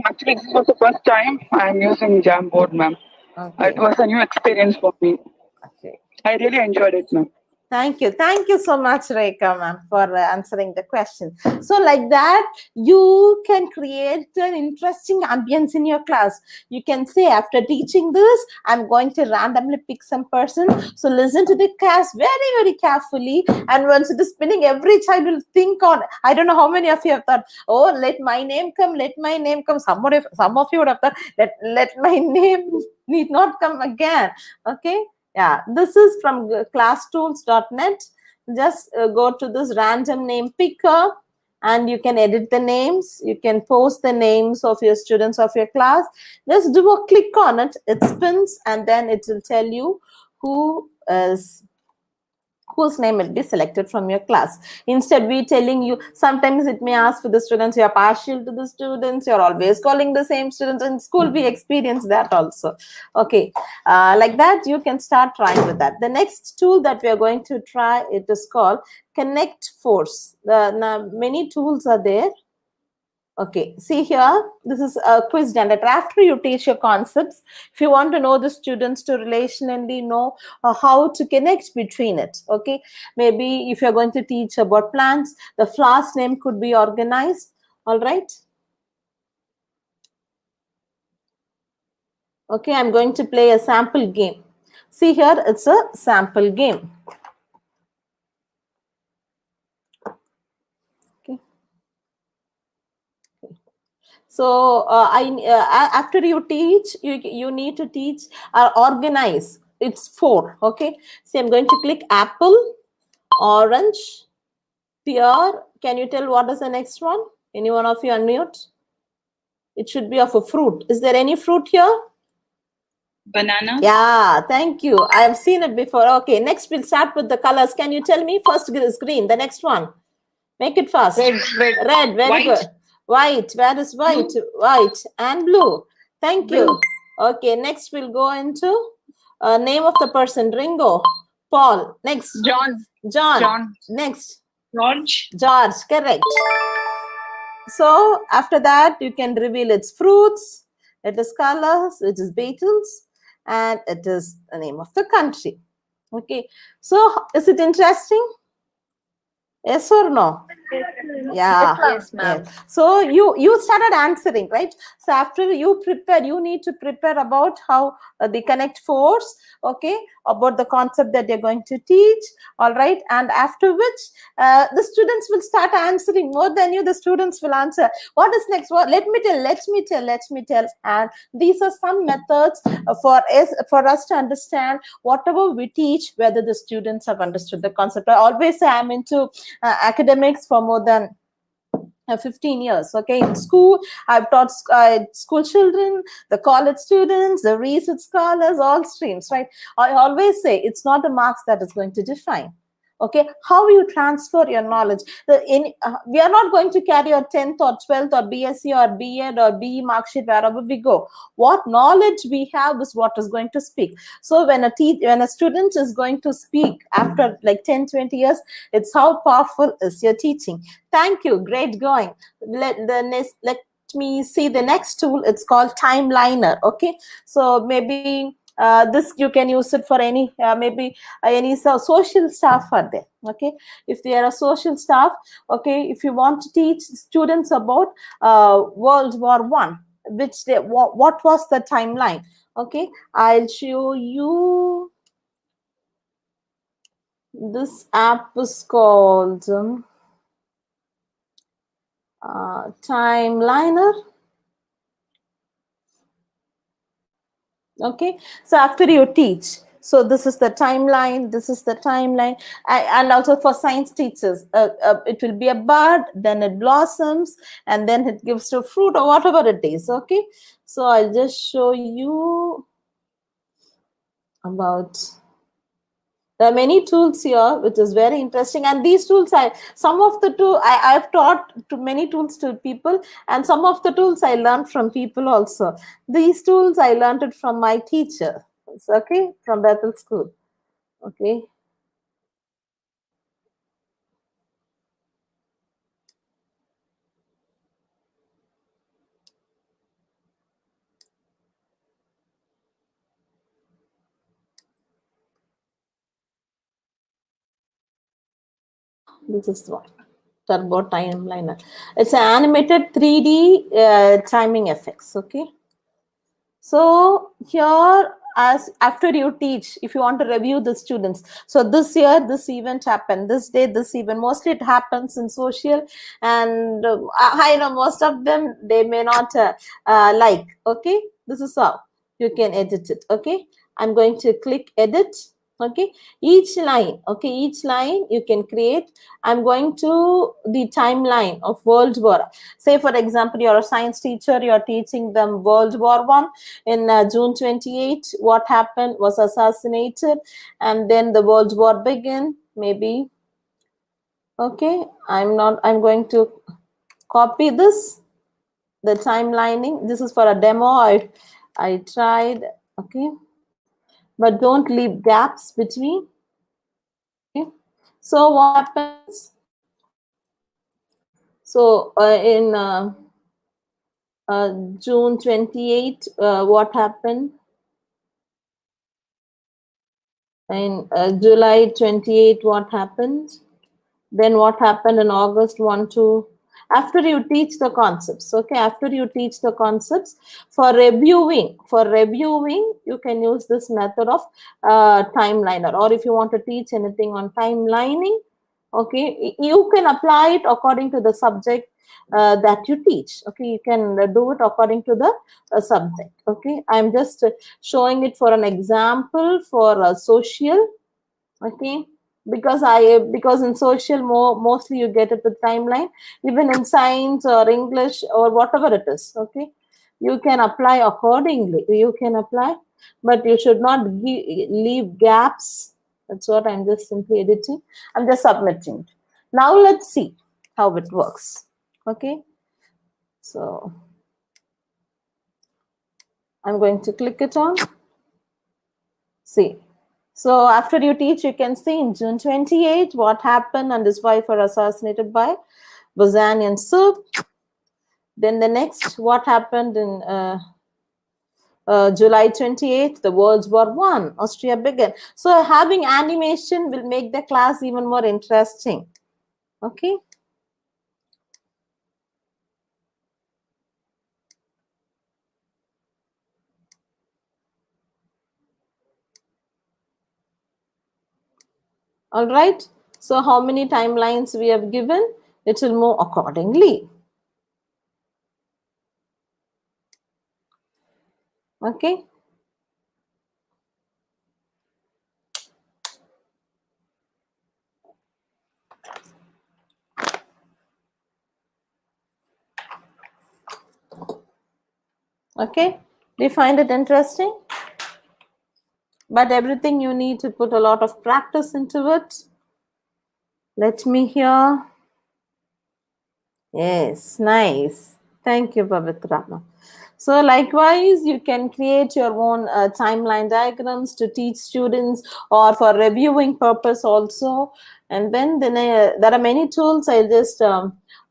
Speaker 9: Actually, this was the first time I'm using Jamboard, ma'am.
Speaker 6: Okay.
Speaker 9: It was a new experience for me.
Speaker 6: Okay.
Speaker 9: I really enjoyed it, ma'am.
Speaker 6: Thank you. Thank you so much, Rekha ma'am, for answering the question. So like that, you can create an interesting ambience in your class. You can say, after teaching this, I'm going to randomly pick some person. So listen to the class very, very carefully. And once it is spinning, every child will think on, I don't know how many of you have thought, oh, let my name come, let my name come. Some of you would have thought, let my name need not come again. Okay. Yeah, this is from classtools.net. Just go to this random name picker and you can edit the names. You can post the names of your students of your class. Just do a click on it. It spins and then it will tell you whose name will be selected from your class. Instead, we telling you, sometimes it may ask for the students, you are partial to the students, you're always calling the same students. In school, we experience that also. Okay, like that, you can start trying with that. The next tool that we are going to try, it is called Connect Force. Many tools are there. Okay, see here, this is a quiz generator. After you teach your concepts, if you want to know the students to relationally know how to connect between it, okay? Maybe if you're going to teach about plants, the class name could be organized, all right? Okay, I'm going to play a sample game. See here, it's a sample game. Okay. So after you teach, you need to teach organize. It's 4. Okay. So I'm going to click apple, orange, pear. Can you tell what is the next one? Any one of you unmute? It should be of a fruit. Is there any fruit here?
Speaker 9: Banana.
Speaker 6: Yeah, thank you. I have seen it before. Okay, next we'll start with the colors. Can you tell me? First is green. The next one. Make it fast.
Speaker 9: Red.
Speaker 6: Red, very
Speaker 9: White.
Speaker 6: good. White, where is white?
Speaker 9: Blue.
Speaker 6: White and blue. Thank
Speaker 9: Blue.
Speaker 6: you. Okay, next we'll go into name of the person. Ringo. Paul. Next.
Speaker 9: John.
Speaker 6: John. Next.
Speaker 9: George.
Speaker 6: George, correct. So after that, you can reveal its fruits, it is colors, it is beetles, and it is the name of the country. Okay, so is it interesting? Yes or no? Yeah.
Speaker 2: Yes, ma'am.
Speaker 6: Yes. So you started answering, right? So after you prepare, you need to prepare about how the connect force, okay, about the concept that you're going to teach, all right, and after which the students will start answering more than you. The students will answer. What is next? What? Let me tell. And these are some methods for us to understand whatever we teach, whether the students have understood the concept. I always say I'm into academics for more than 15 years. Okay, in school I've taught school children, the college students, the research scholars, all streams, right? I always say it's not the marks that is going to define, okay, how you transfer your knowledge. We are not going to carry your 10th or 12th or BSc or B.Ed or BE mark sheet wherever we go. What knowledge we have is what is going to speak. So when a student is going to speak after like 10-20 years, it's how powerful is your teaching. Thank you, great going. Let me see the next tool. It's called Timeliner. Okay, so maybe this you can use it for any maybe any social staff are there. Okay, if they are a social staff, okay, if you want to teach students about World War I, what was the timeline? Okay, I'll show you. This app is called Timeliner. Okay, so after you teach, so this is the timeline, and also for science teachers, it will be a bud, then it blossoms, and then it gives to fruit or whatever it is. Okay, so I'll just show you about. There are many tools here, which is very interesting. And these tools, I've taught to many tools to people, and some of the tools I learned from people also. These tools I learned it from my teacher. It's okay, from Bethel School. Okay. This is what turbo timeliner. It's an animated 3D timing effects. Okay. So here, as after you teach, if you want to review the students, so this year this event happened, this day this event, mostly it happens in social, and I know most of them they may not like. Okay, this is how you can edit it. Okay, I'm going to click edit. Okay, each line, okay, each line you can create. I'm going to the timeline of World War. Say for example, you're a science teacher, you're teaching them World War I. In June 28, what happened, was assassinated, and then the World War began, maybe. Okay, I'm going to copy this, the timelining. This is for a demo. I tried. Okay, but don't leave gaps between. Okay, so what happens? So in June 28, what happened? In July 28, what happened? Then what happened in August 1 to, after you teach the concepts, okay, after you teach the concepts, for reviewing, you can use this method of timeliner. Or if you want to teach anything on timelining, okay, you can apply it according to the subject that you teach. Okay, you can do it according to the subject. Okay, I'm just showing it for an example for social. Okay, because in social mostly you get it with timeline. Even in science or English or whatever it is, okay, you can apply accordingly. You can apply, but you should not leave gaps. That's what I'm just simply editing. I'm just submitting. Now let's see how it works. Okay, so I'm going to click it on. See. So after you teach, you can see in June 28, what happened, and his wife were assassinated by Bosnian Serb. Then the next, what happened in July 28, the World War I, Austria began. So having animation will make the class even more interesting. Okay. All right. So how many timelines we have given? It will move accordingly. Okay. Okay. Do you find it interesting? But everything you need to put a lot of practice into it. Let me hear. Yes, nice. Thank you, Pavitra. So likewise, you can create your own timeline diagrams to teach students or for reviewing purpose also. And then there are many tools. I'll just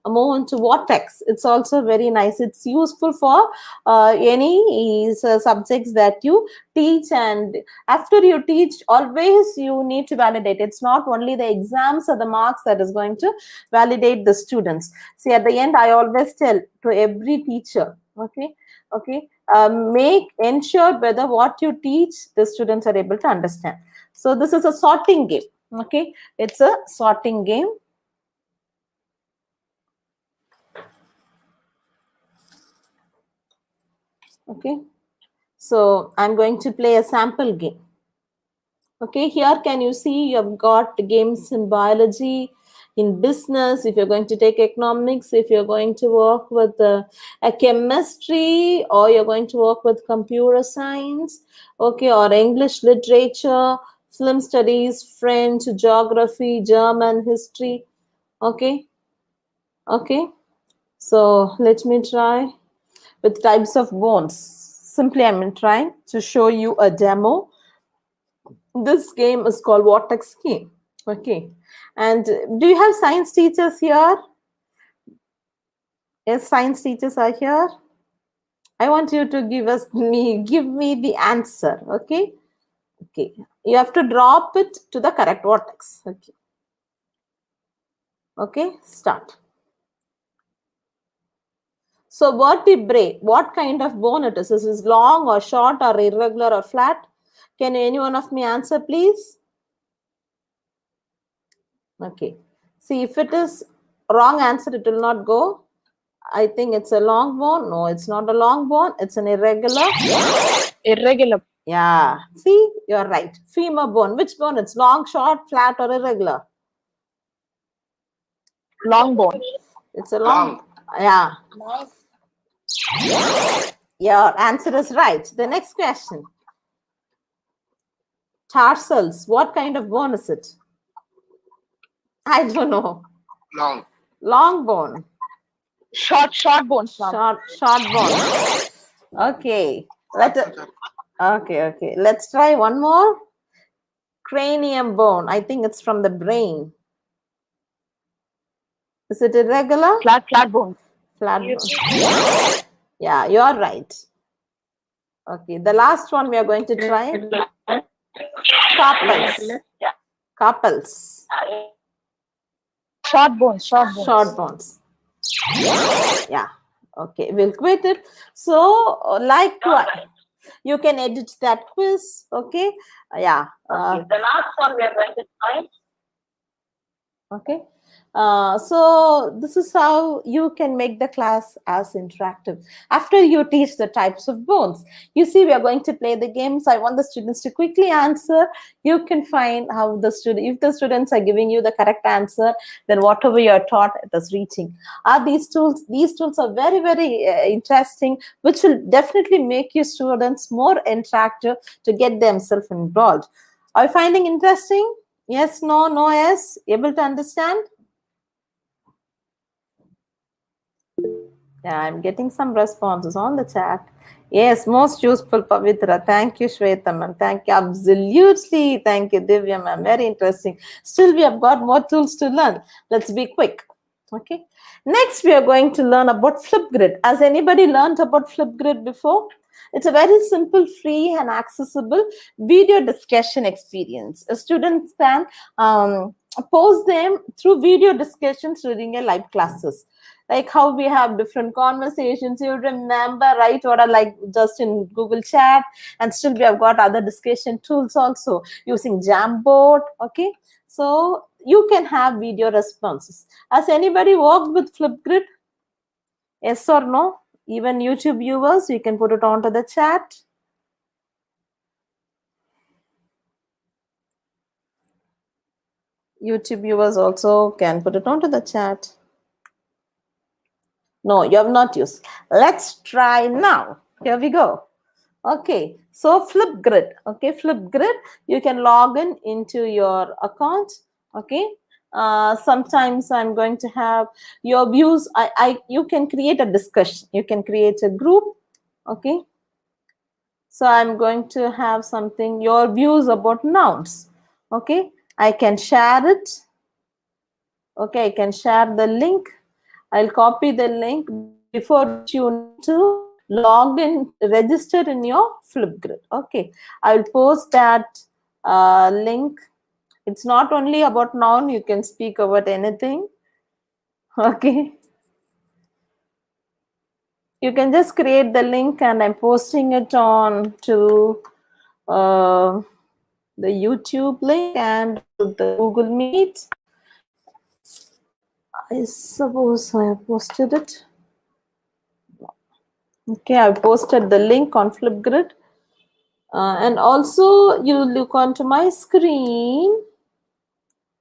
Speaker 6: move on to Vortex. It's also very nice. It's useful for any subjects that you teach. And after you teach, always you need to validate. It's not only the exams or the marks that is going to validate the students. See, at the end, I always tell to every teacher, okay, ensure whether what you teach the students are able to understand. So this is a sorting game. Okay, it's a sorting game. Okay, so I'm going to play a sample game. Okay, here can you see you have got games in biology, in business, if you're going to take economics, if you're going to work with a chemistry, or you're going to work with computer science, okay, or English literature, film studies, French, geography, German, history, okay, okay. So let me try with types of bones. Simply, I'm trying to show you a demo. This game is called Vortex game. Okay. And do you have science teachers here? Yes, science teachers are here. I want you to give me the answer. Okay. Okay. You have to drop it to the correct vortex. Okay. Okay, start. So vertebrae, what kind of bone it is? Is it long or short or irregular or flat? Can any one of me answer, please? Okay. See, if it is wrong answer, it will not go. I think it's a long bone. No, it's not a long bone. It's an irregular.
Speaker 4: Irregular.
Speaker 6: Yeah. See, you're right. Femur bone. Which bone? It's long, short, flat, or irregular?
Speaker 4: Long bone.
Speaker 6: It's a long. Yeah. Your answer is right. The next question. Tarsals. What kind of bone is it? I don't know.
Speaker 9: Long.
Speaker 6: Long bone.
Speaker 4: Short bones, ma'am.
Speaker 6: Short bone. Okay. Okay. Let's try one more. Cranium bone. I think it's from the brain. Is it irregular?
Speaker 4: Flat bones.
Speaker 6: Flat bone. Yeah, you're right. Okay. The last one we are going to try. Carpals. Carpals.
Speaker 4: Short bones.
Speaker 6: Short bones. Yeah. Okay. We'll quit it. So, likewise, you can edit that quiz. Okay. Yeah.
Speaker 2: The last one we are going to try.
Speaker 6: Okay. So this is how you can make the class as interactive. After you teach the types of bones, you see we are going to play the games. I want the students to quickly answer. You can find how the student, if the students are giving you the correct answer, then whatever you are taught, it is reaching. These tools are very, very interesting, which will definitely make you students more interactive to get themselves involved. Are you finding interesting? Yes, no, yes. Able to understand? Yeah, I'm getting some responses on the chat. Yes, most useful, Pavitra. Thank you, Shweta ma'am. Thank you. Absolutely. Thank you, Divya ma'am. Very interesting. Still, we have got more tools to learn. Let's be quick. Okay. Next, we are going to learn about Flipgrid. Has anybody learned about Flipgrid before? It's a very simple, free and accessible video discussion experience. Students can post them through video discussions during a live classes. Like how we have different conversations, you remember, right? Or like just in Google Chat, and still we have got other discussion tools also using Jamboard. Okay, so you can have video responses. Has anybody worked with Flipgrid? Yes or no? Even YouTube viewers, you can put it onto the chat. YouTube viewers also can put it onto the chat. No, you have not used. Let's try now. Here we go. Okay, so Flipgrid. Okay, Flipgrid, you can log in into your account. Okay, sometimes I'm going to have your views. You can create a discussion. You can create a group. Okay, so I'm going to have something, your views about nouns. Okay, I can share it. Okay, I can share the link. I'll copy the link before you need to log in, register in your Flipgrid. Okay, I'll post that link. It's not only about noun, you can speak about anything. Okay, you can just create the link, and I'm posting it on to the YouTube link and to the Google Meet. I suppose I have posted it. Okay, I've posted the link on Flipgrid. And also, you look onto my screen.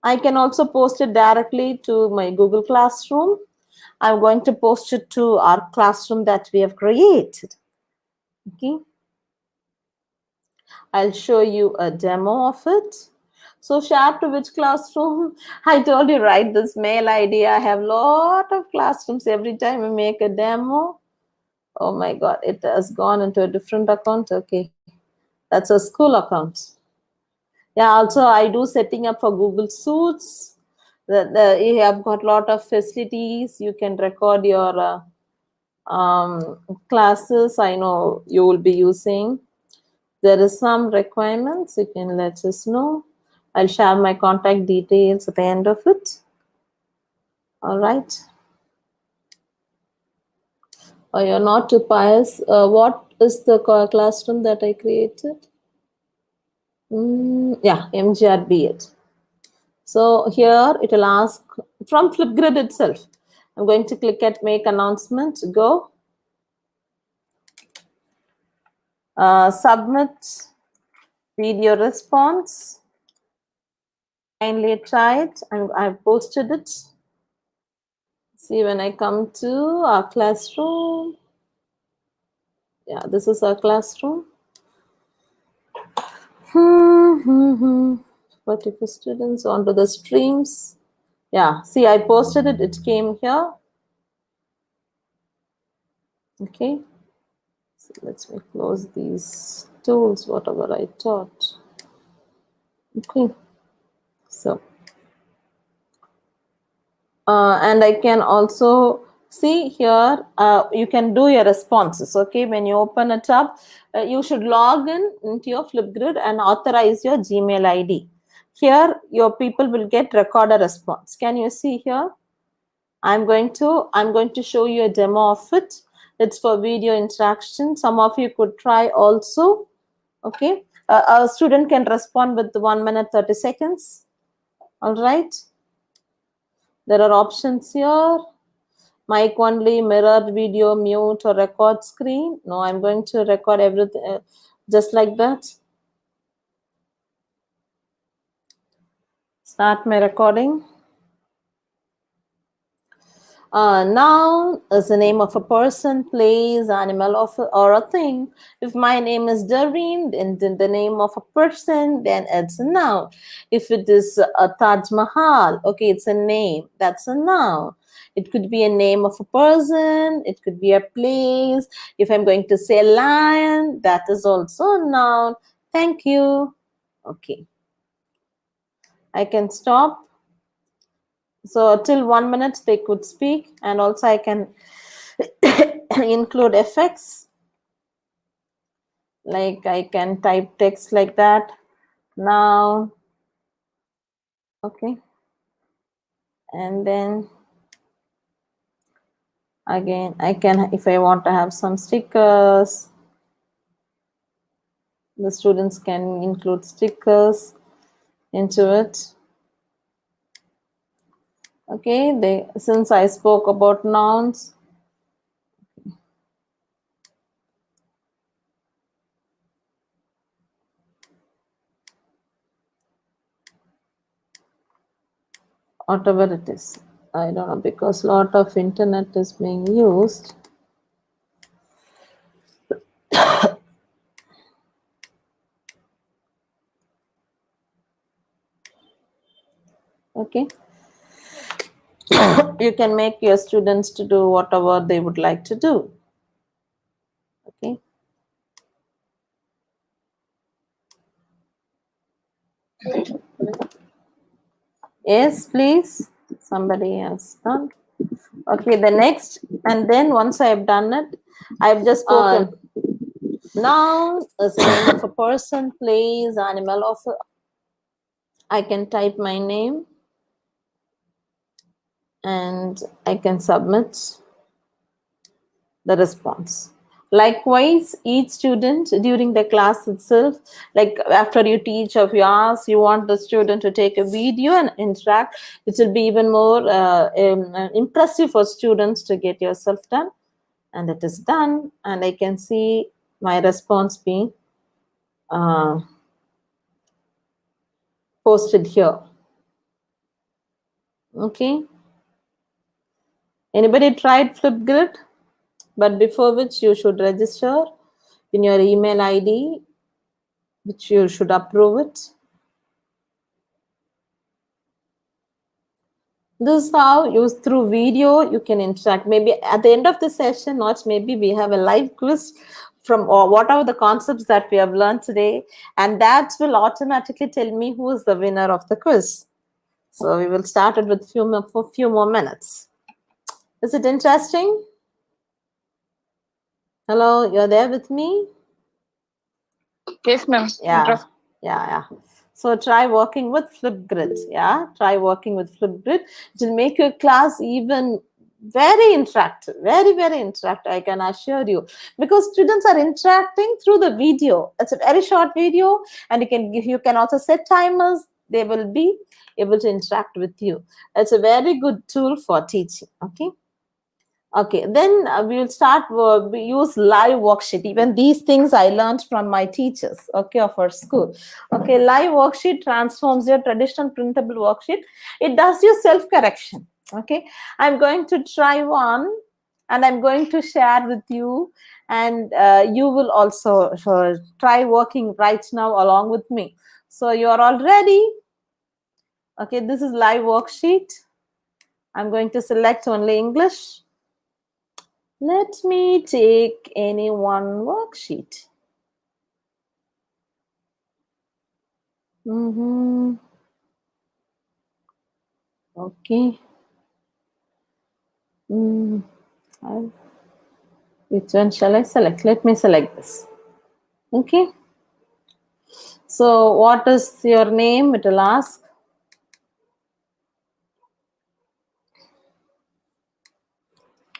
Speaker 6: I can also post it directly to my Google Classroom. I'm going to post it to our classroom that we have created. Okay. I'll show you a demo of it. So share to which classroom? I told you, right, this mail ID. I have a lot of classrooms. Every time I make a demo, oh my God, it has gone into a different account. Okay, that's a school account. Yeah, also I do setting up for Google Suits. You have got a lot of facilities. You can record your classes. I know you will be using. There is some requirements. You can let us know. I'll share my contact details at the end of it. All right. Or you're not too pious. What is the classroom that I created? Yeah, MGR B.Ed. So here it will ask from Flipgrid itself. I'm going to click at make announcement, go. Submit video response. Kindly try it, and I've posted it. See, when I come to our classroom, yeah, this is our classroom. 44 students onto the streams. Yeah, see, I posted it, it came here. Okay, so let's me close these tools, whatever I taught. Okay, so and I can also see here, you can do your responses. Okay, when you open it up, you should log in into your Flipgrid and authorize your Gmail ID. Here, your people will get record a response. Can you see here? I'm going to show you a demo of it. It's for video interaction. Some of you could try also. Okay, a student can respond with 1 minute 30 seconds. All right. There are options here. Mic only, mirror, video, mute, or record screen. No, I'm going to record everything just like that. Start my recording. Noun is the name of a person, place, animal, or a thing. If my name is Doreen, then the name of a person, then it's a noun. If it is a Taj Mahal, okay, it's a name. That's a noun. It could be a name of a person. It could be a place. If I'm going to say lion, that is also a noun. Thank you. Okay. I can stop. So till 1 minute they could speak, and also I can include effects, like I can type text like that now. Okay, and then again I can, if I want to have some stickers, the students can include stickers into it. Okay, since I spoke about nouns, whatever it is, I don't know, because a lot of internet is being used. Okay, you can make your students to do whatever they would like to do. Okay, yes, please, somebody else done. Okay, the next, and then once I have done it, I've just spoken. Noun is the name of a person, place, animal, of I can type my name and I can submit the response. Likewise, each student during the class itself, like after you teach or you ask, you want the student to take a video and interact, it will be even more impressive for students to get yourself done. And it is done, and I can see my response being posted here. Okay. Anybody tried Flipgrid? But before which you should register in your email ID, which you should approve it. This is how you, through video, you can interact. Maybe at the end of the session, or maybe we have a live quiz from or whatever the concepts that we have learned today, and that will automatically tell me who is the winner of the quiz. So we will start it with for a few more minutes. Is it interesting? Hello, you're there with me?
Speaker 9: Yes, ma'am.
Speaker 6: Yeah. Yeah. So try working with Flipgrid. Yeah, try working with Flipgrid. It will make your class even very interactive, very interactive. I can assure you, because students are interacting through the video. It's a very short video, and you can also set timers. They will be able to interact with you. It's a very good tool for teaching. Okay, then we will start, we use live worksheet. Even these things I learned from my teachers, okay, of our school. Okay, live worksheet transforms your traditional printable worksheet. It does your self-correction. Okay, I'm going to try one and I'm going to share with you, and you will also try working right now along with me. So you're all ready? Okay, this is live worksheet. I'm going to select only English. Let me take any one worksheet. Okay. Which one shall I select? Let me select this. Okay. So what is your name? It will ask.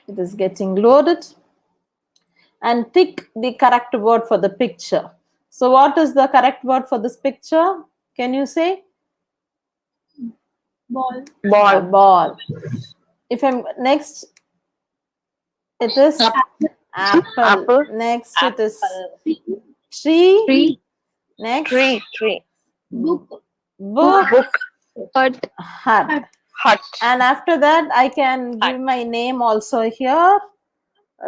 Speaker 6: It is getting loaded. And pick the correct word for the picture. So what is the correct word for this picture? Can you say?
Speaker 4: Ball.
Speaker 6: Ball. Ball. If I'm next, it is apple. Next, it is tree. Next,
Speaker 8: Tree.
Speaker 6: book. Hut. And after that, I can give my name also here,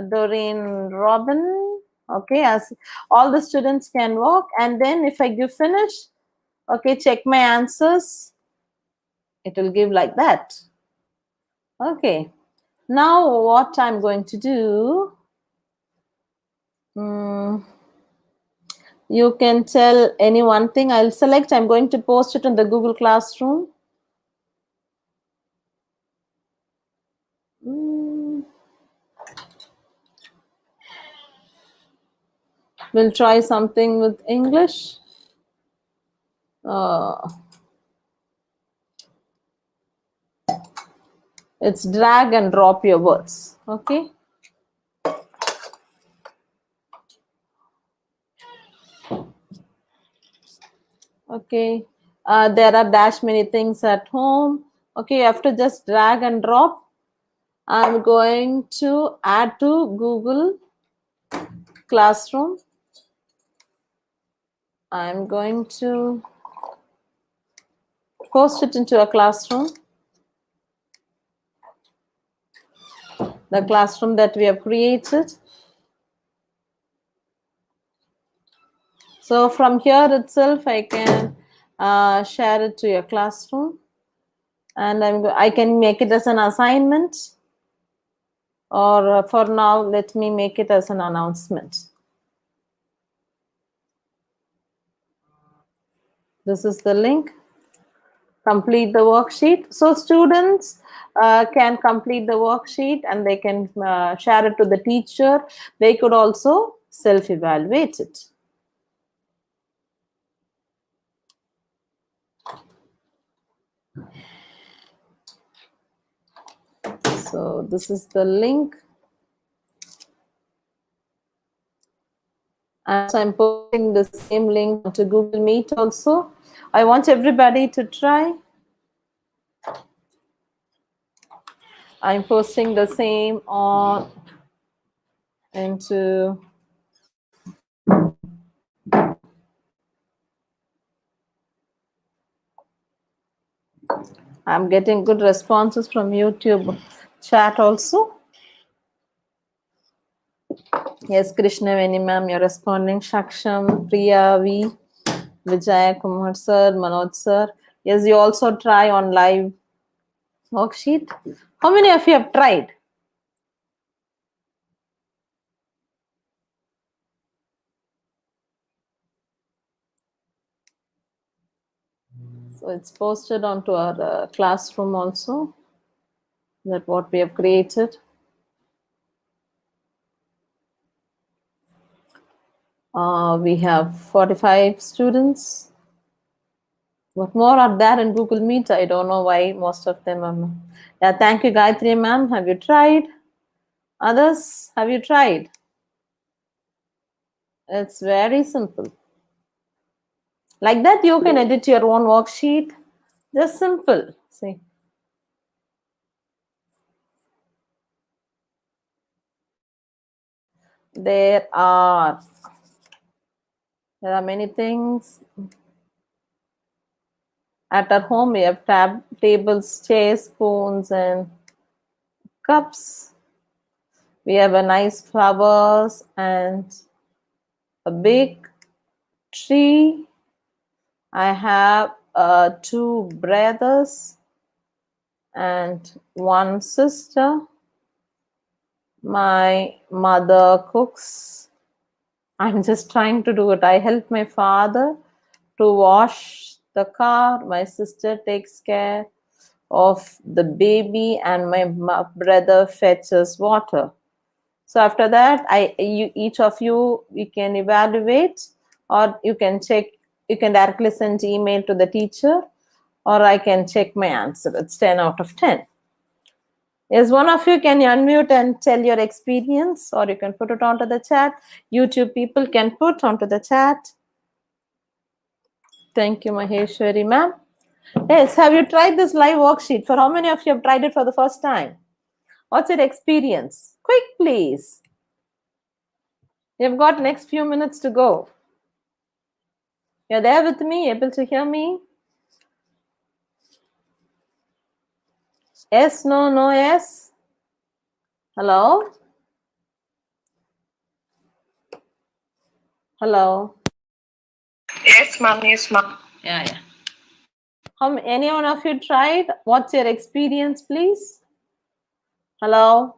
Speaker 6: Doreen Robin. Okay, as all the students can work. And then if I give finish, okay, check my answers. It will give like that. Okay. Now what I'm going to do, you can tell any one thing. I'll select, I'm going to post it in the Google Classroom. We'll try something with English. It's drag and drop your words. Okay. Okay. There are dash many things at home. Okay, you have to just drag and drop. I'm going to add to Google Classroom. I'm going to post it into a classroom. The classroom that we have created. So from here itself, I can share it to your classroom, and I can make it as an assignment, or for now, let me make it as an announcement. This is the link. Complete the worksheet. So students can complete the worksheet and they can share it to the teacher. They could also self-evaluate it. So this is the link. And so I'm posting the same link to Google Meet also. I want everybody to try. I'm posting the same on into I'm getting good responses from YouTube chat also. Yes, Krishna Veni ma'am, you're responding. Shaksham, Priya V, Vijay Kumar sir, Manoj sir. Yes, you also try on live worksheet. How many of you have tried? So it's posted onto our classroom also. That what we have created. We have 45 students. What more are there in Google Meet? I don't know why most of them are not. Yeah, thank you, Gayatri ma'am. Have you tried? Others, have you tried? It's very simple. Like that, you can edit your own worksheet. Just simple. See. There are many things. At our home, we have tables, chairs, spoons, and cups. We have a nice flowers and a big tree. I have two brothers and one sister. My mother cooks. I'm just trying to do it. I help my father to wash the car. My sister takes care of the baby, and my brother fetches water. So after that, each of you can evaluate, or you can check. You can directly send email to the teacher, or I can check my answer. It's 10 out of 10. Yes, one of you can unmute and tell your experience, or you can put it onto the chat. YouTube people can put onto the chat. Thank you, Maheshwari ma'am. Yes, have you tried this live worksheet? For how many of you have tried it for the first time? What's your experience? Quick, please. You've got next few minutes to go. You're there with me, able to hear me? Yes, no, no, yes. Hello? Hello?
Speaker 9: Yes, ma'am. Yes, ma'am.
Speaker 6: Yeah. Any one of you tried? What's your experience, please? Hello?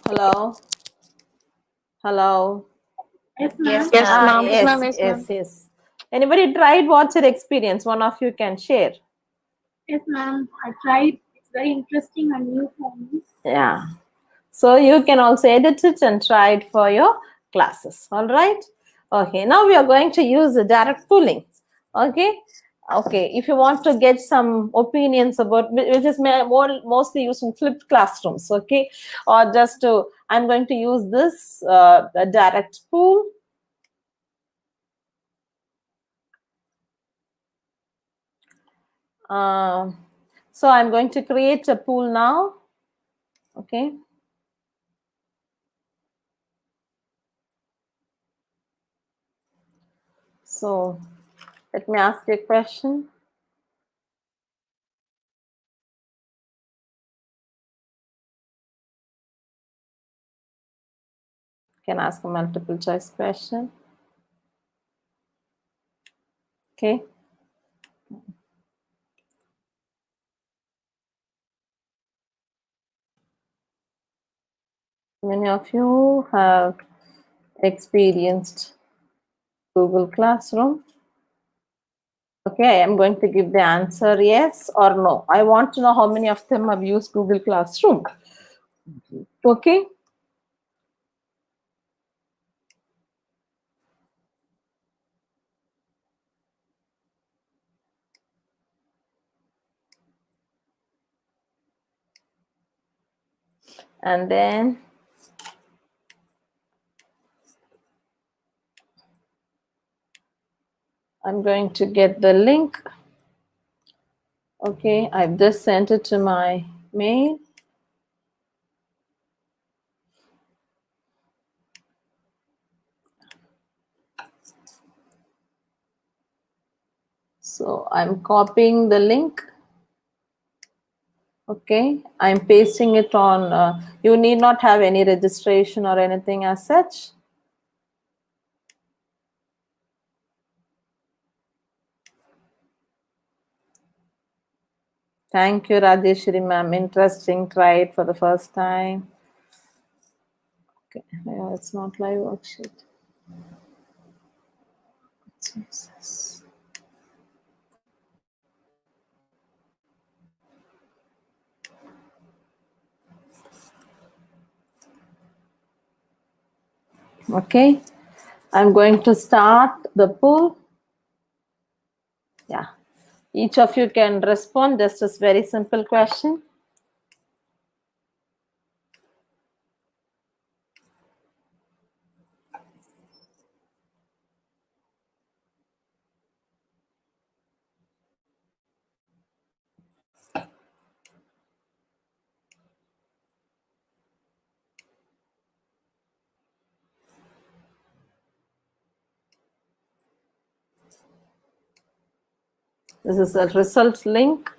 Speaker 6: Hello? Hello?
Speaker 8: Yes, ma'am.
Speaker 9: Yes, ma'am.
Speaker 6: Yes. Anybody tried? What's your experience? One of you can share.
Speaker 8: Yes, ma'am. I tried. It's very interesting and new for me.
Speaker 6: Yeah. So you can also edit it and try it for your classes. All right. Okay. Now we are going to use the direct pooling. Okay. Okay. If you want to get some opinions about, which is mostly used in flipped classrooms. Okay. Or just to, I'm going to use this the direct pool. So I'm going to create a pool now. Okay. So let me ask you a question. Can ask a multiple choice question. Okay. Many of you have experienced Google Classroom. Okay, I'm going to give the answer yes or no. I want to know how many of them have used Google Classroom. Okay. And then I'm going to get the link. Okay, I've just sent it to my mail. So I'm copying the link. Okay, I'm pasting it on. You need not have any registration or anything as such. Thank you, Rajeshwari ma'am. Interesting. Try it for the first time. Okay, yeah, it's not live worksheet. Jesus. Okay, I'm going to start the poll. Yeah, each of you can respond. Just a very simple question. This is a result link.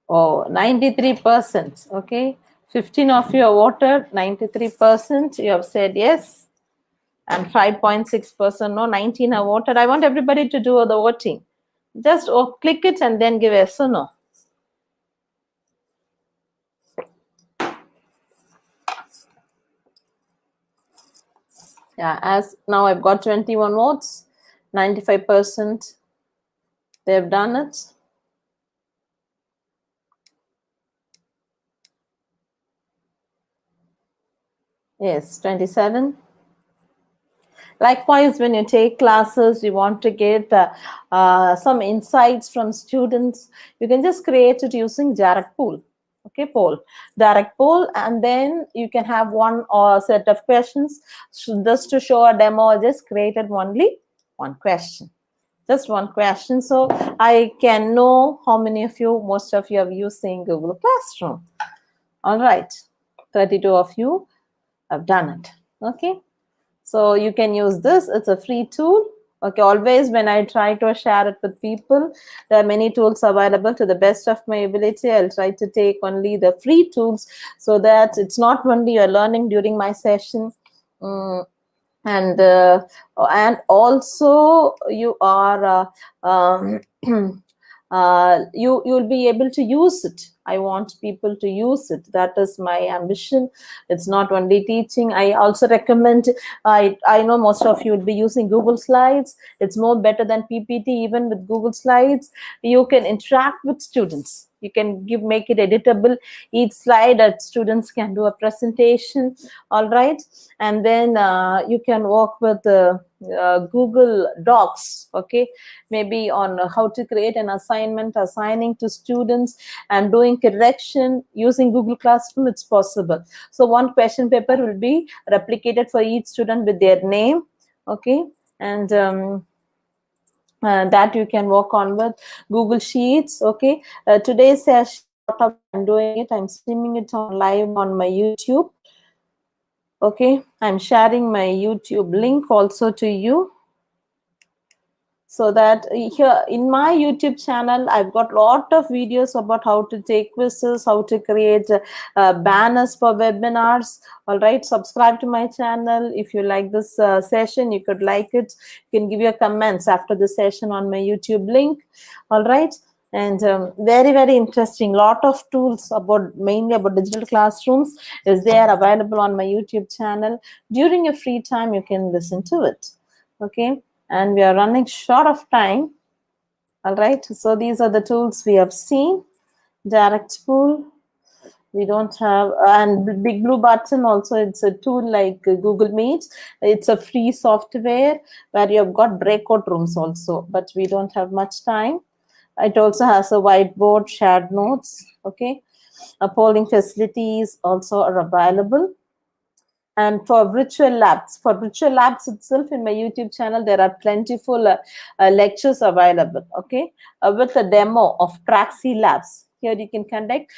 Speaker 6: Oh, 93%. Okay, 15 of you have voted. 93% you have said yes, and 5.6% no. 19 have voted. I want everybody to do the voting. Just click it and then give yes or no. Yeah, as now I've got 21 votes. 95% they've done it. Yes, 27. Likewise, when you take classes, you want to get some insights from students, you can just create it using direct poll. Okay, poll, direct poll, and then you can have one or set of questions. So just to show a demo, I just created only one question. Just one question, so I can know how many of you, most of you are using Google Classroom. All right, 32 of you have done it. Okay, so you can use this. It's a free tool. Okay, always when I try to share it with people, there are many tools available. To the best of my ability, I'll try to take only the free tools, so that it's not only you're learning during my session, and also you are you'll be able to use it. I want people to use it. That is my ambition. It's not only teaching. I also recommend, I know most of you will be using Google Slides. It's more better than PPT. Even with Google Slides, you can interact with students. You can make it editable. Each slide that students can do a presentation. All right, and then you can work with Google Docs. Okay, maybe on how to create an assignment, assigning to students, and doing correction using Google Classroom. It's possible. So one question paper will be replicated for each student with their name. Okay, and that you can work on with Google Sheets. Okay, today's session, I'm doing it, I'm streaming it on live on my YouTube. Okay, I'm sharing my YouTube link also to you, so that here in my YouTube channel, I've got a lot of videos about how to take quizzes, how to create banners for webinars. All right, subscribe to my channel. If you like this session, you could like it. You can give your comments after the session on my YouTube link. All right, and very, very interesting. Lot of tools about, mainly about digital classrooms, is there available on my YouTube channel. During your free time, you can listen to it. Okay, and we are running short of time. All right, so these are the tools we have seen. Direct pool, we don't have, and Big Blue Button also, it's a tool like Google Meet. It's a free software where you have got breakout rooms also, but we don't have much time. It also has a whiteboard, shared notes. Okay, polling facilities also are available. And for virtual labs itself, in my YouTube channel, there are plentiful lectures available. Okay, with a demo of Praxi Labs. Here you can conduct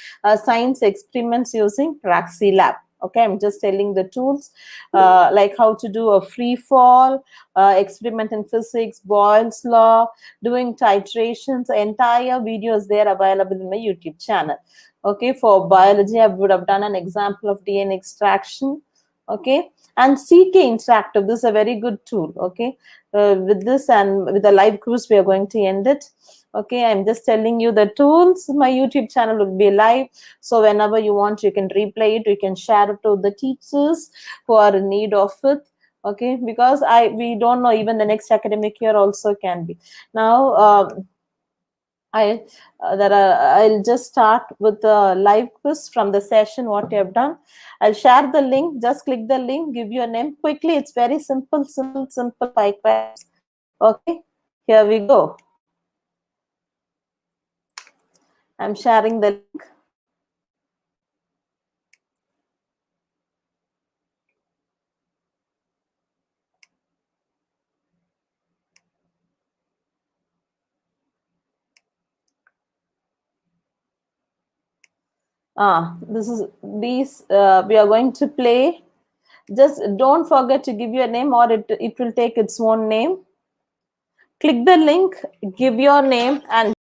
Speaker 6: science experiments using Praxi Lab. Okay, I'm just telling the tools, like how to do a free fall experiment in physics, Boyle's law, doing titrations. Entire videos there available in my YouTube channel. Okay, for biology, I would have done an example of DNA extraction. Okay, and CK Interactive, this is a very good tool. Okay, with this and with the live quiz, we are going to end it. Okay, I'm just telling you the tools. My YouTube channel will be live, so whenever you want, you can replay it. You can share it to the teachers who are in need of it. Okay, because we don't know, even the next academic year also can be. Now, I'll just start with the live quiz from the session, what you have done. I'll share the link. Just click the link, give your name quickly. It's very simple, 5 questions. Okay, here we go. I'm sharing the link. We are going to play. Just don't forget to give your name, or it will take its own name. Click the link, give your name, and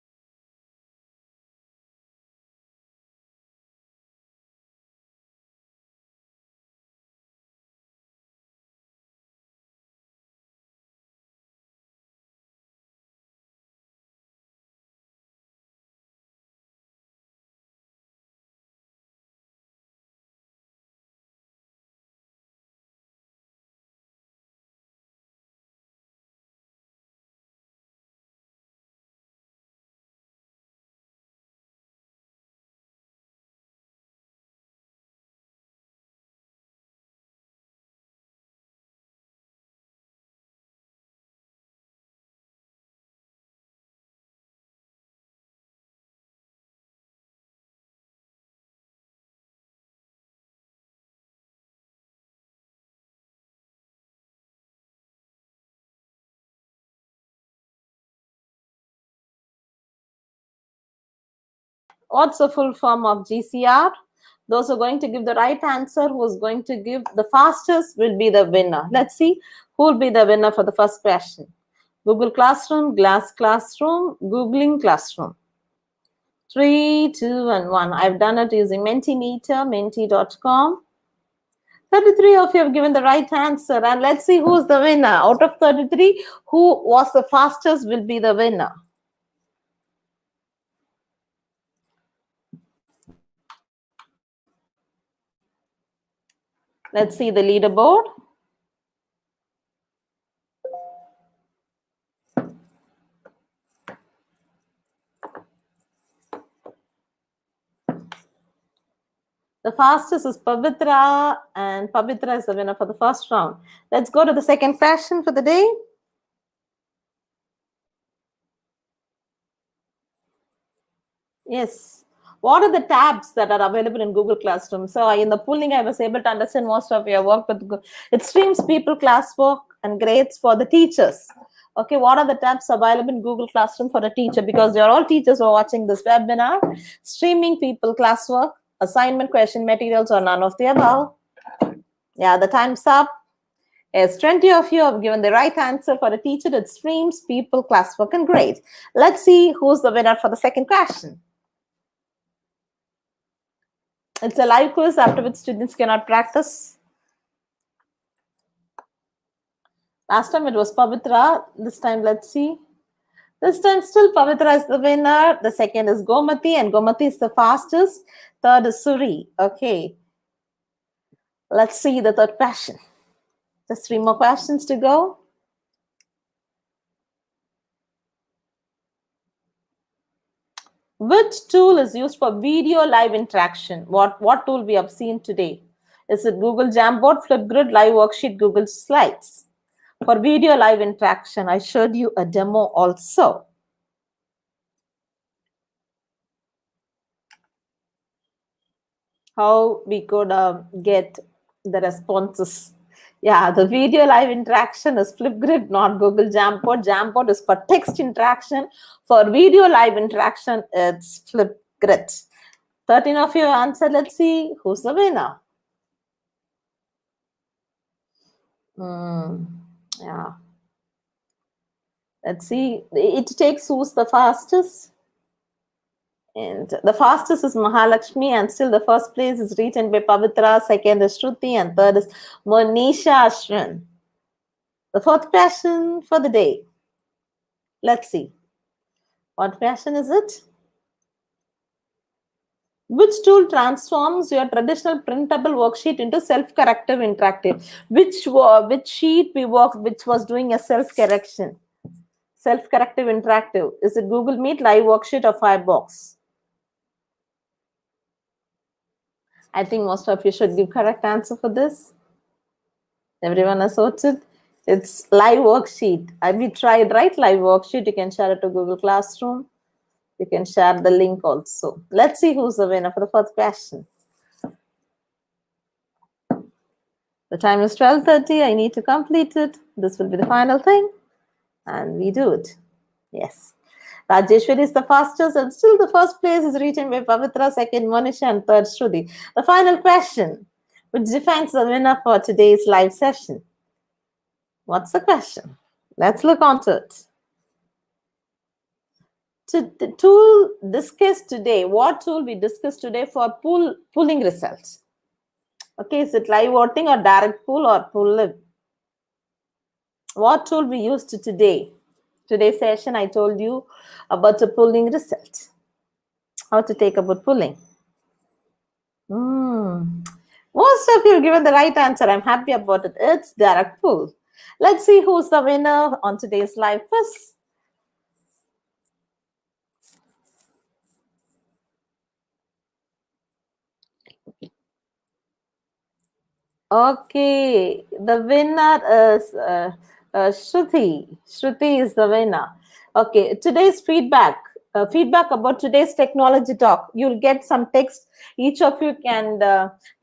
Speaker 6: what's the full form of GCR? Those who are going to give the right answer, who's going to give the fastest, will be the winner. Let's see who will be the winner for the first question. Google Classroom, Glass Classroom, Googling Classroom. 3, 2, and 1. I've done it using Mentimeter, menti.com. 33 of you have given the right answer. And let's see who's the winner. Out of 33, who was the fastest will be the winner. Let's see the leaderboard. The fastest is Pavitra, and Pavitra is the winner for the first round. Let's go to the second question for the day. Yes. What are the tabs that are available in Google Classroom? So in the pooling, I was able to understand most of your work with Google. It streams people classwork and grades for the teachers. Okay, what are the tabs available in Google Classroom for a teacher? Because you're all teachers who are watching this webinar. Streaming people classwork, assignment question materials, or none of the above. Yeah, the time's up. Yes, 20 of you have given the right answer for a teacher. It streams people classwork and grades. Let's see who's the winner for the second question. It's a live quiz after which students cannot practice. Last time it was Pavitra. This time, let's see. This time still Pavitra is the winner. The second is Gomati, and Gomati is the fastest. Third is Suri. Okay. Let's see the third question. Just 3 more questions to go. Which tool is used for video live interaction? What tool we have seen today? Is it Google Jamboard, Flipgrid, Live Worksheet, Google Slides? For video live interaction, I showed you a demo also. How we could get the responses. Yeah, the video live interaction is Flipgrid, not Google Jamboard. Jamboard is for text interaction. For video live interaction, it's Flipgrid. 13 of you answered. Let's see who's the winner. Yeah. Let's see. It takes who's the fastest. And the fastest is Mahalakshmi, and still the first place is written by Pavitra, second is Shruti, and third is Monisha Ashwin. The fourth question for the day. Let's see. What question is it? Which tool transforms your traditional printable worksheet into self-corrective interactive? Which sheet we worked, which was doing a self-correction? Self-corrective interactive. Is it Google Meet, Live Worksheet, or Firebox? I think most of you should give correct answer for this. Everyone has voted. It's Live Worksheet. We tried, right? Live Worksheet. You can share it to Google Classroom. You can share the link also. Let's see who's the winner for the first question. The time is 12:30. I need to complete it. This will be the final thing. And we do it. Yes. Rajeshwari is the fastest, and still the first place is written by Pavitra, second Monisha, and third Shruti. The final question, which defines the winner for today's live session. What's the question? Let's look onto it. The tool discussed today, what tool we discussed today for pulling results? Okay, is it live voting or direct pull or pull? What tool we used today? Today's session, I told you about the pulling result. How to take about pulling. Most of you have given the right answer. I'm happy about it. It's direct pull. Let's see who's the winner on today's live quiz. Okay, the winner is Shruti. Shruti is the winner. Okay, today's feedback about today's technology talk. You'll get some text. Each of you can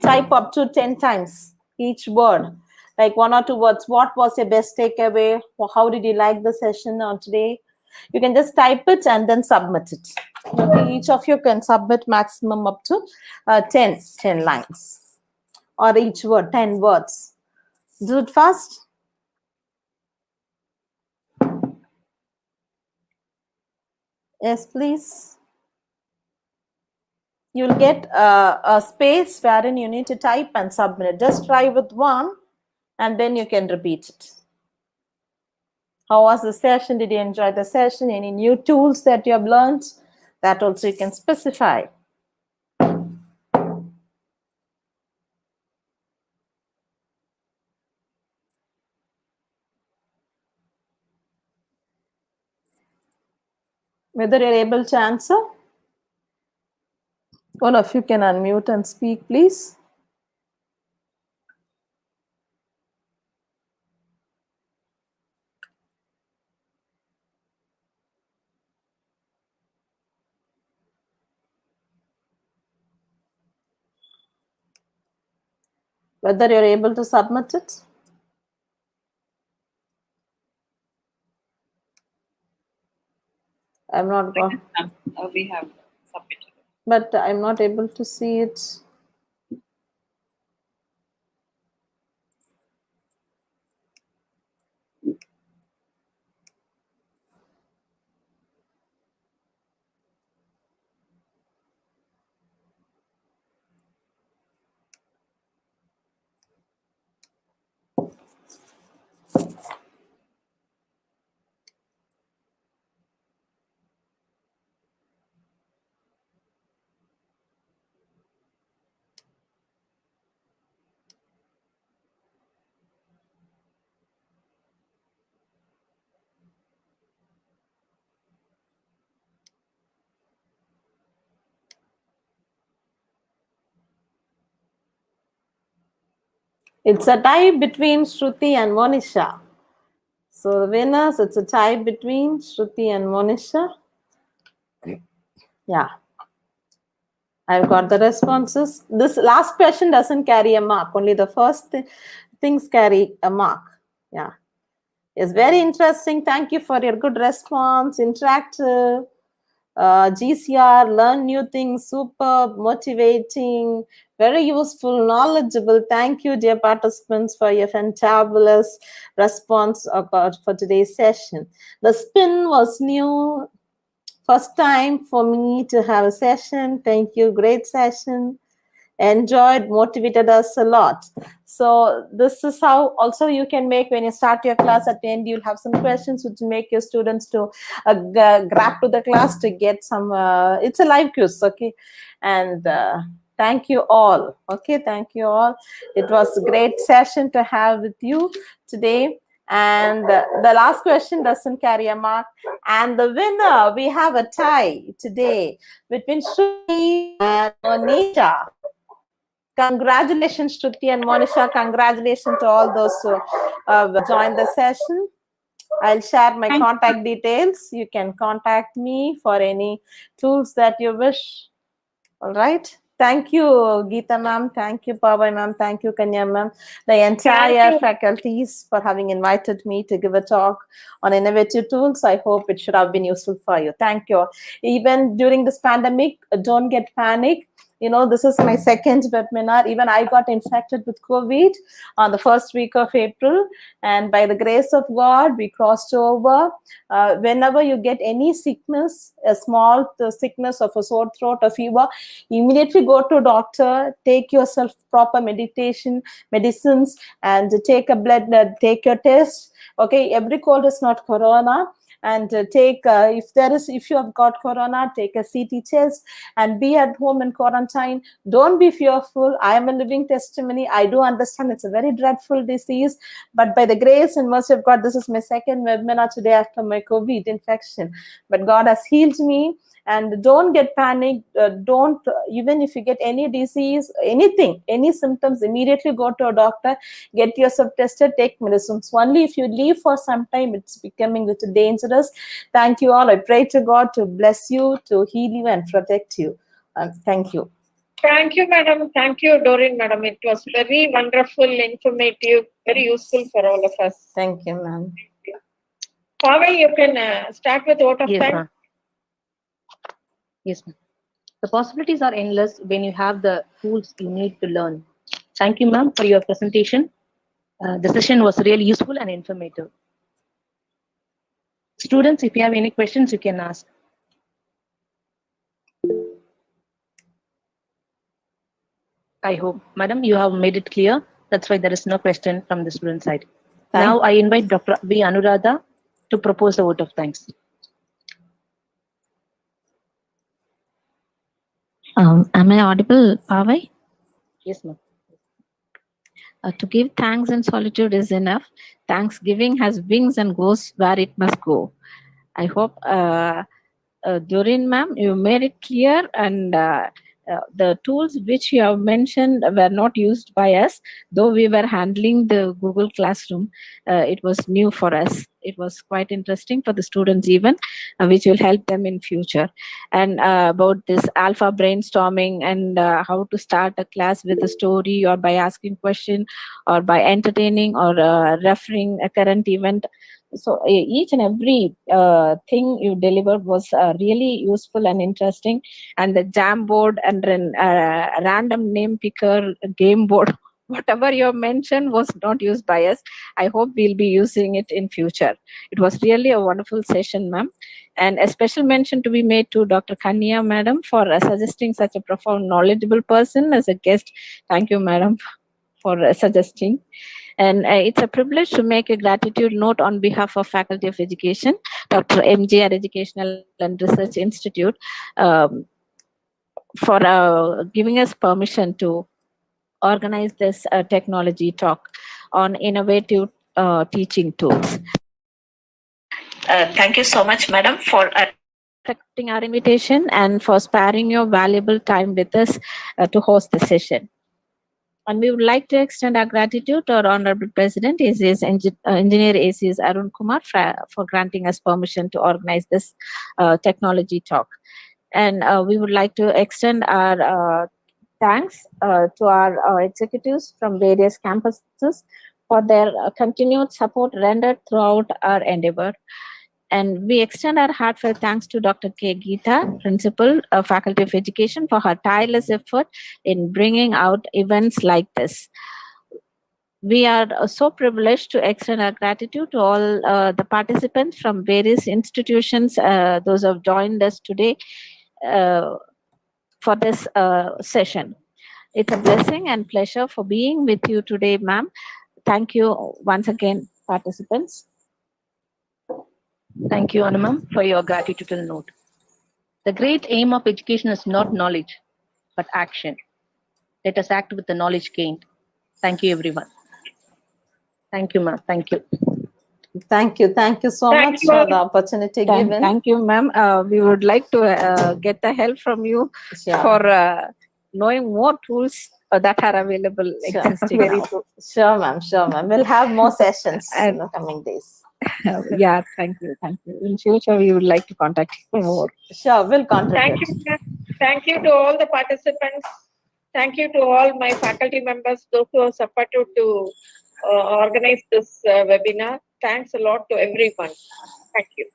Speaker 6: type up to 10 times each word, like 1 or 2 words. What was your best takeaway? How did you like the session on today? You can just type it and then submit it. Okay, each of you can submit maximum up to 10 lines. Or each word, 10 words. Do it fast. Yes, please. You'll get a space wherein you need to type and submit. Just try with one and then you can repeat it. How was the session? Did you enjoy the session? Any new tools that you have learned? That also you can specify. Whether you're able to answer? One of you can unmute and speak, please. Whether you're able to submit it? I'm not going.
Speaker 10: We have submitted.
Speaker 6: But I'm not able to see it. It's a tie between Shruti and Monisha. So the winners, it's a tie between Shruti and Monisha. Yeah. I've got the responses. This last question doesn't carry a mark. Only the first things carry a mark. Yeah. It's very interesting. Thank you for your good response. Interactive. GCR, learn new things, superb, motivating, very useful, knowledgeable. Thank you, dear participants, for your fantabulous response for today's session. The spin was new. First time for me to have a session. Thank you. Great session. Enjoyed, motivated us a lot. So this is how also you can make, when you start your class, at the end you'll have some questions which make your students to grab to the class to get some it's a live quiz. Okay, and thank you all. Okay, thank you all. It was a great session to have with you today. And the last question doesn't carry a mark. And the winner, we have a tie today between Shruti and Monisha. Congratulations, Shruti and Monisha. Congratulations to all those who joined the session. I'll share my contact details. You can contact me for any tools that you wish. All right. Thank you, Geeta ma'am. Thank you, Pavai ma'am. Thank you, Kanya ma'am. The entire faculties for having invited me to give a talk on innovative tools. I hope it should have been useful for you. Thank you. Even during this pandemic, don't get panic. You know, this is my second webinar. Even I got infected with COVID on the first week of April. And by the grace of God, we crossed over. Whenever you get any sickness, a small sickness of a sore throat or fever, immediately go to a doctor, take yourself proper medicines, and take a blood, take your test. Okay, every cold is not corona. And take if you have got corona, take a CT test and be at home in quarantine. Don't be fearful. I am a living testimony. I do understand it's a very dreadful disease, but by the grace and mercy of God, this is my second webinar today after my COVID infection. But God has healed me. And don't get panicked. Don't, even if you get any disease, anything, any symptoms, immediately go to a doctor, get yourself tested, take medicines. Only if you leave for some time, it's becoming a little dangerous. Thank you all. I pray to God to bless you, to heal you and protect you. Thank you.
Speaker 4: Thank you, madam. Thank you, Doreen, madam. It was very wonderful, informative, very useful for all of us.
Speaker 6: Thank you, ma'am.
Speaker 4: Pavai, you can start with vote of thanks.
Speaker 1: Ma'am. Yes, ma'am. The possibilities are endless when you have the tools you need to learn. Thank you, ma'am, for your presentation. The session was really useful and informative. Students, if you have any questions, you can ask. I hope, madam, you have made it clear. That's why there is no question from the student side. Now I invite Dr. B. Anuradha to propose a vote of thanks.
Speaker 11: Am I audible, Pavai?
Speaker 1: Yes, ma'am.
Speaker 11: To give thanks in solitude is enough. Thanksgiving has wings and goes where it must go. I hope, Doreen ma'am, you made it clear, and the tools which you have mentioned were not used by us, though we were handling the Google Classroom. It was new for us. It was quite interesting for the students even, which will help them in future. And about this alpha brainstorming and how to start a class with a story, or by asking question, or by entertaining, or referring a current event. So each and every thing you delivered was really useful and interesting. And the jam board and random name picker game board, whatever you mentioned was not used by us. I hope we'll be using it in future. It was really a wonderful session, ma'am. And a special mention to be made to Dr. Kanya, madam, for suggesting such a profound, knowledgeable person as a guest. Thank you, madam, for suggesting. And it's a privilege to make a gratitude note on behalf of Faculty of Education, Dr. MGR Educational and Research Institute, for giving us permission to organize this technology talk on innovative teaching tools. Thank you so much, madam, for accepting our invitation and for sparing your valuable time with us to host the session. And we would like to extend our gratitude to our Honorable President, Engineer ACS Arun Kumar, for granting us permission to organize this technology talk. And we would like to extend our thanks to our executives from various campuses for their continued support rendered throughout our endeavor. And we extend our heartfelt thanks to Dr. K. Geeta, Principal, Faculty of Education, for her tireless effort in bringing out events like this. We are so privileged to extend our gratitude to all the participants from various institutions, those who have joined us today for this session. It's a blessing and pleasure for being with you today, ma'am. Thank you once again, participants.
Speaker 1: Thank you, Anumam, for your gratitudinal note. The great aim of education is not knowledge, but action. Let us act with the knowledge gained. Thank you, everyone. Thank you, ma'am. Thank you.
Speaker 6: Thank you so
Speaker 4: Thank
Speaker 6: much
Speaker 4: you
Speaker 6: for
Speaker 4: all.
Speaker 6: the opportunity given.
Speaker 11: Thank you, ma'am. We would like to get the help from you
Speaker 6: Sure.
Speaker 11: for knowing more tools that are available
Speaker 6: Sure.
Speaker 11: existing now.
Speaker 6: Sure, ma'am. We'll have more sessions in
Speaker 11: And
Speaker 6: the coming days.
Speaker 11: yeah, thank you. In future, we would like to contact you more.
Speaker 6: Sure, we'll contact
Speaker 4: Thank you, ma'am. Thank you to all the participants. Thank you to all my faculty members, those who are supported to organize this webinar. Thanks a lot to everyone. Thank you.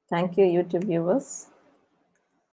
Speaker 6: Thank you, YouTube viewers.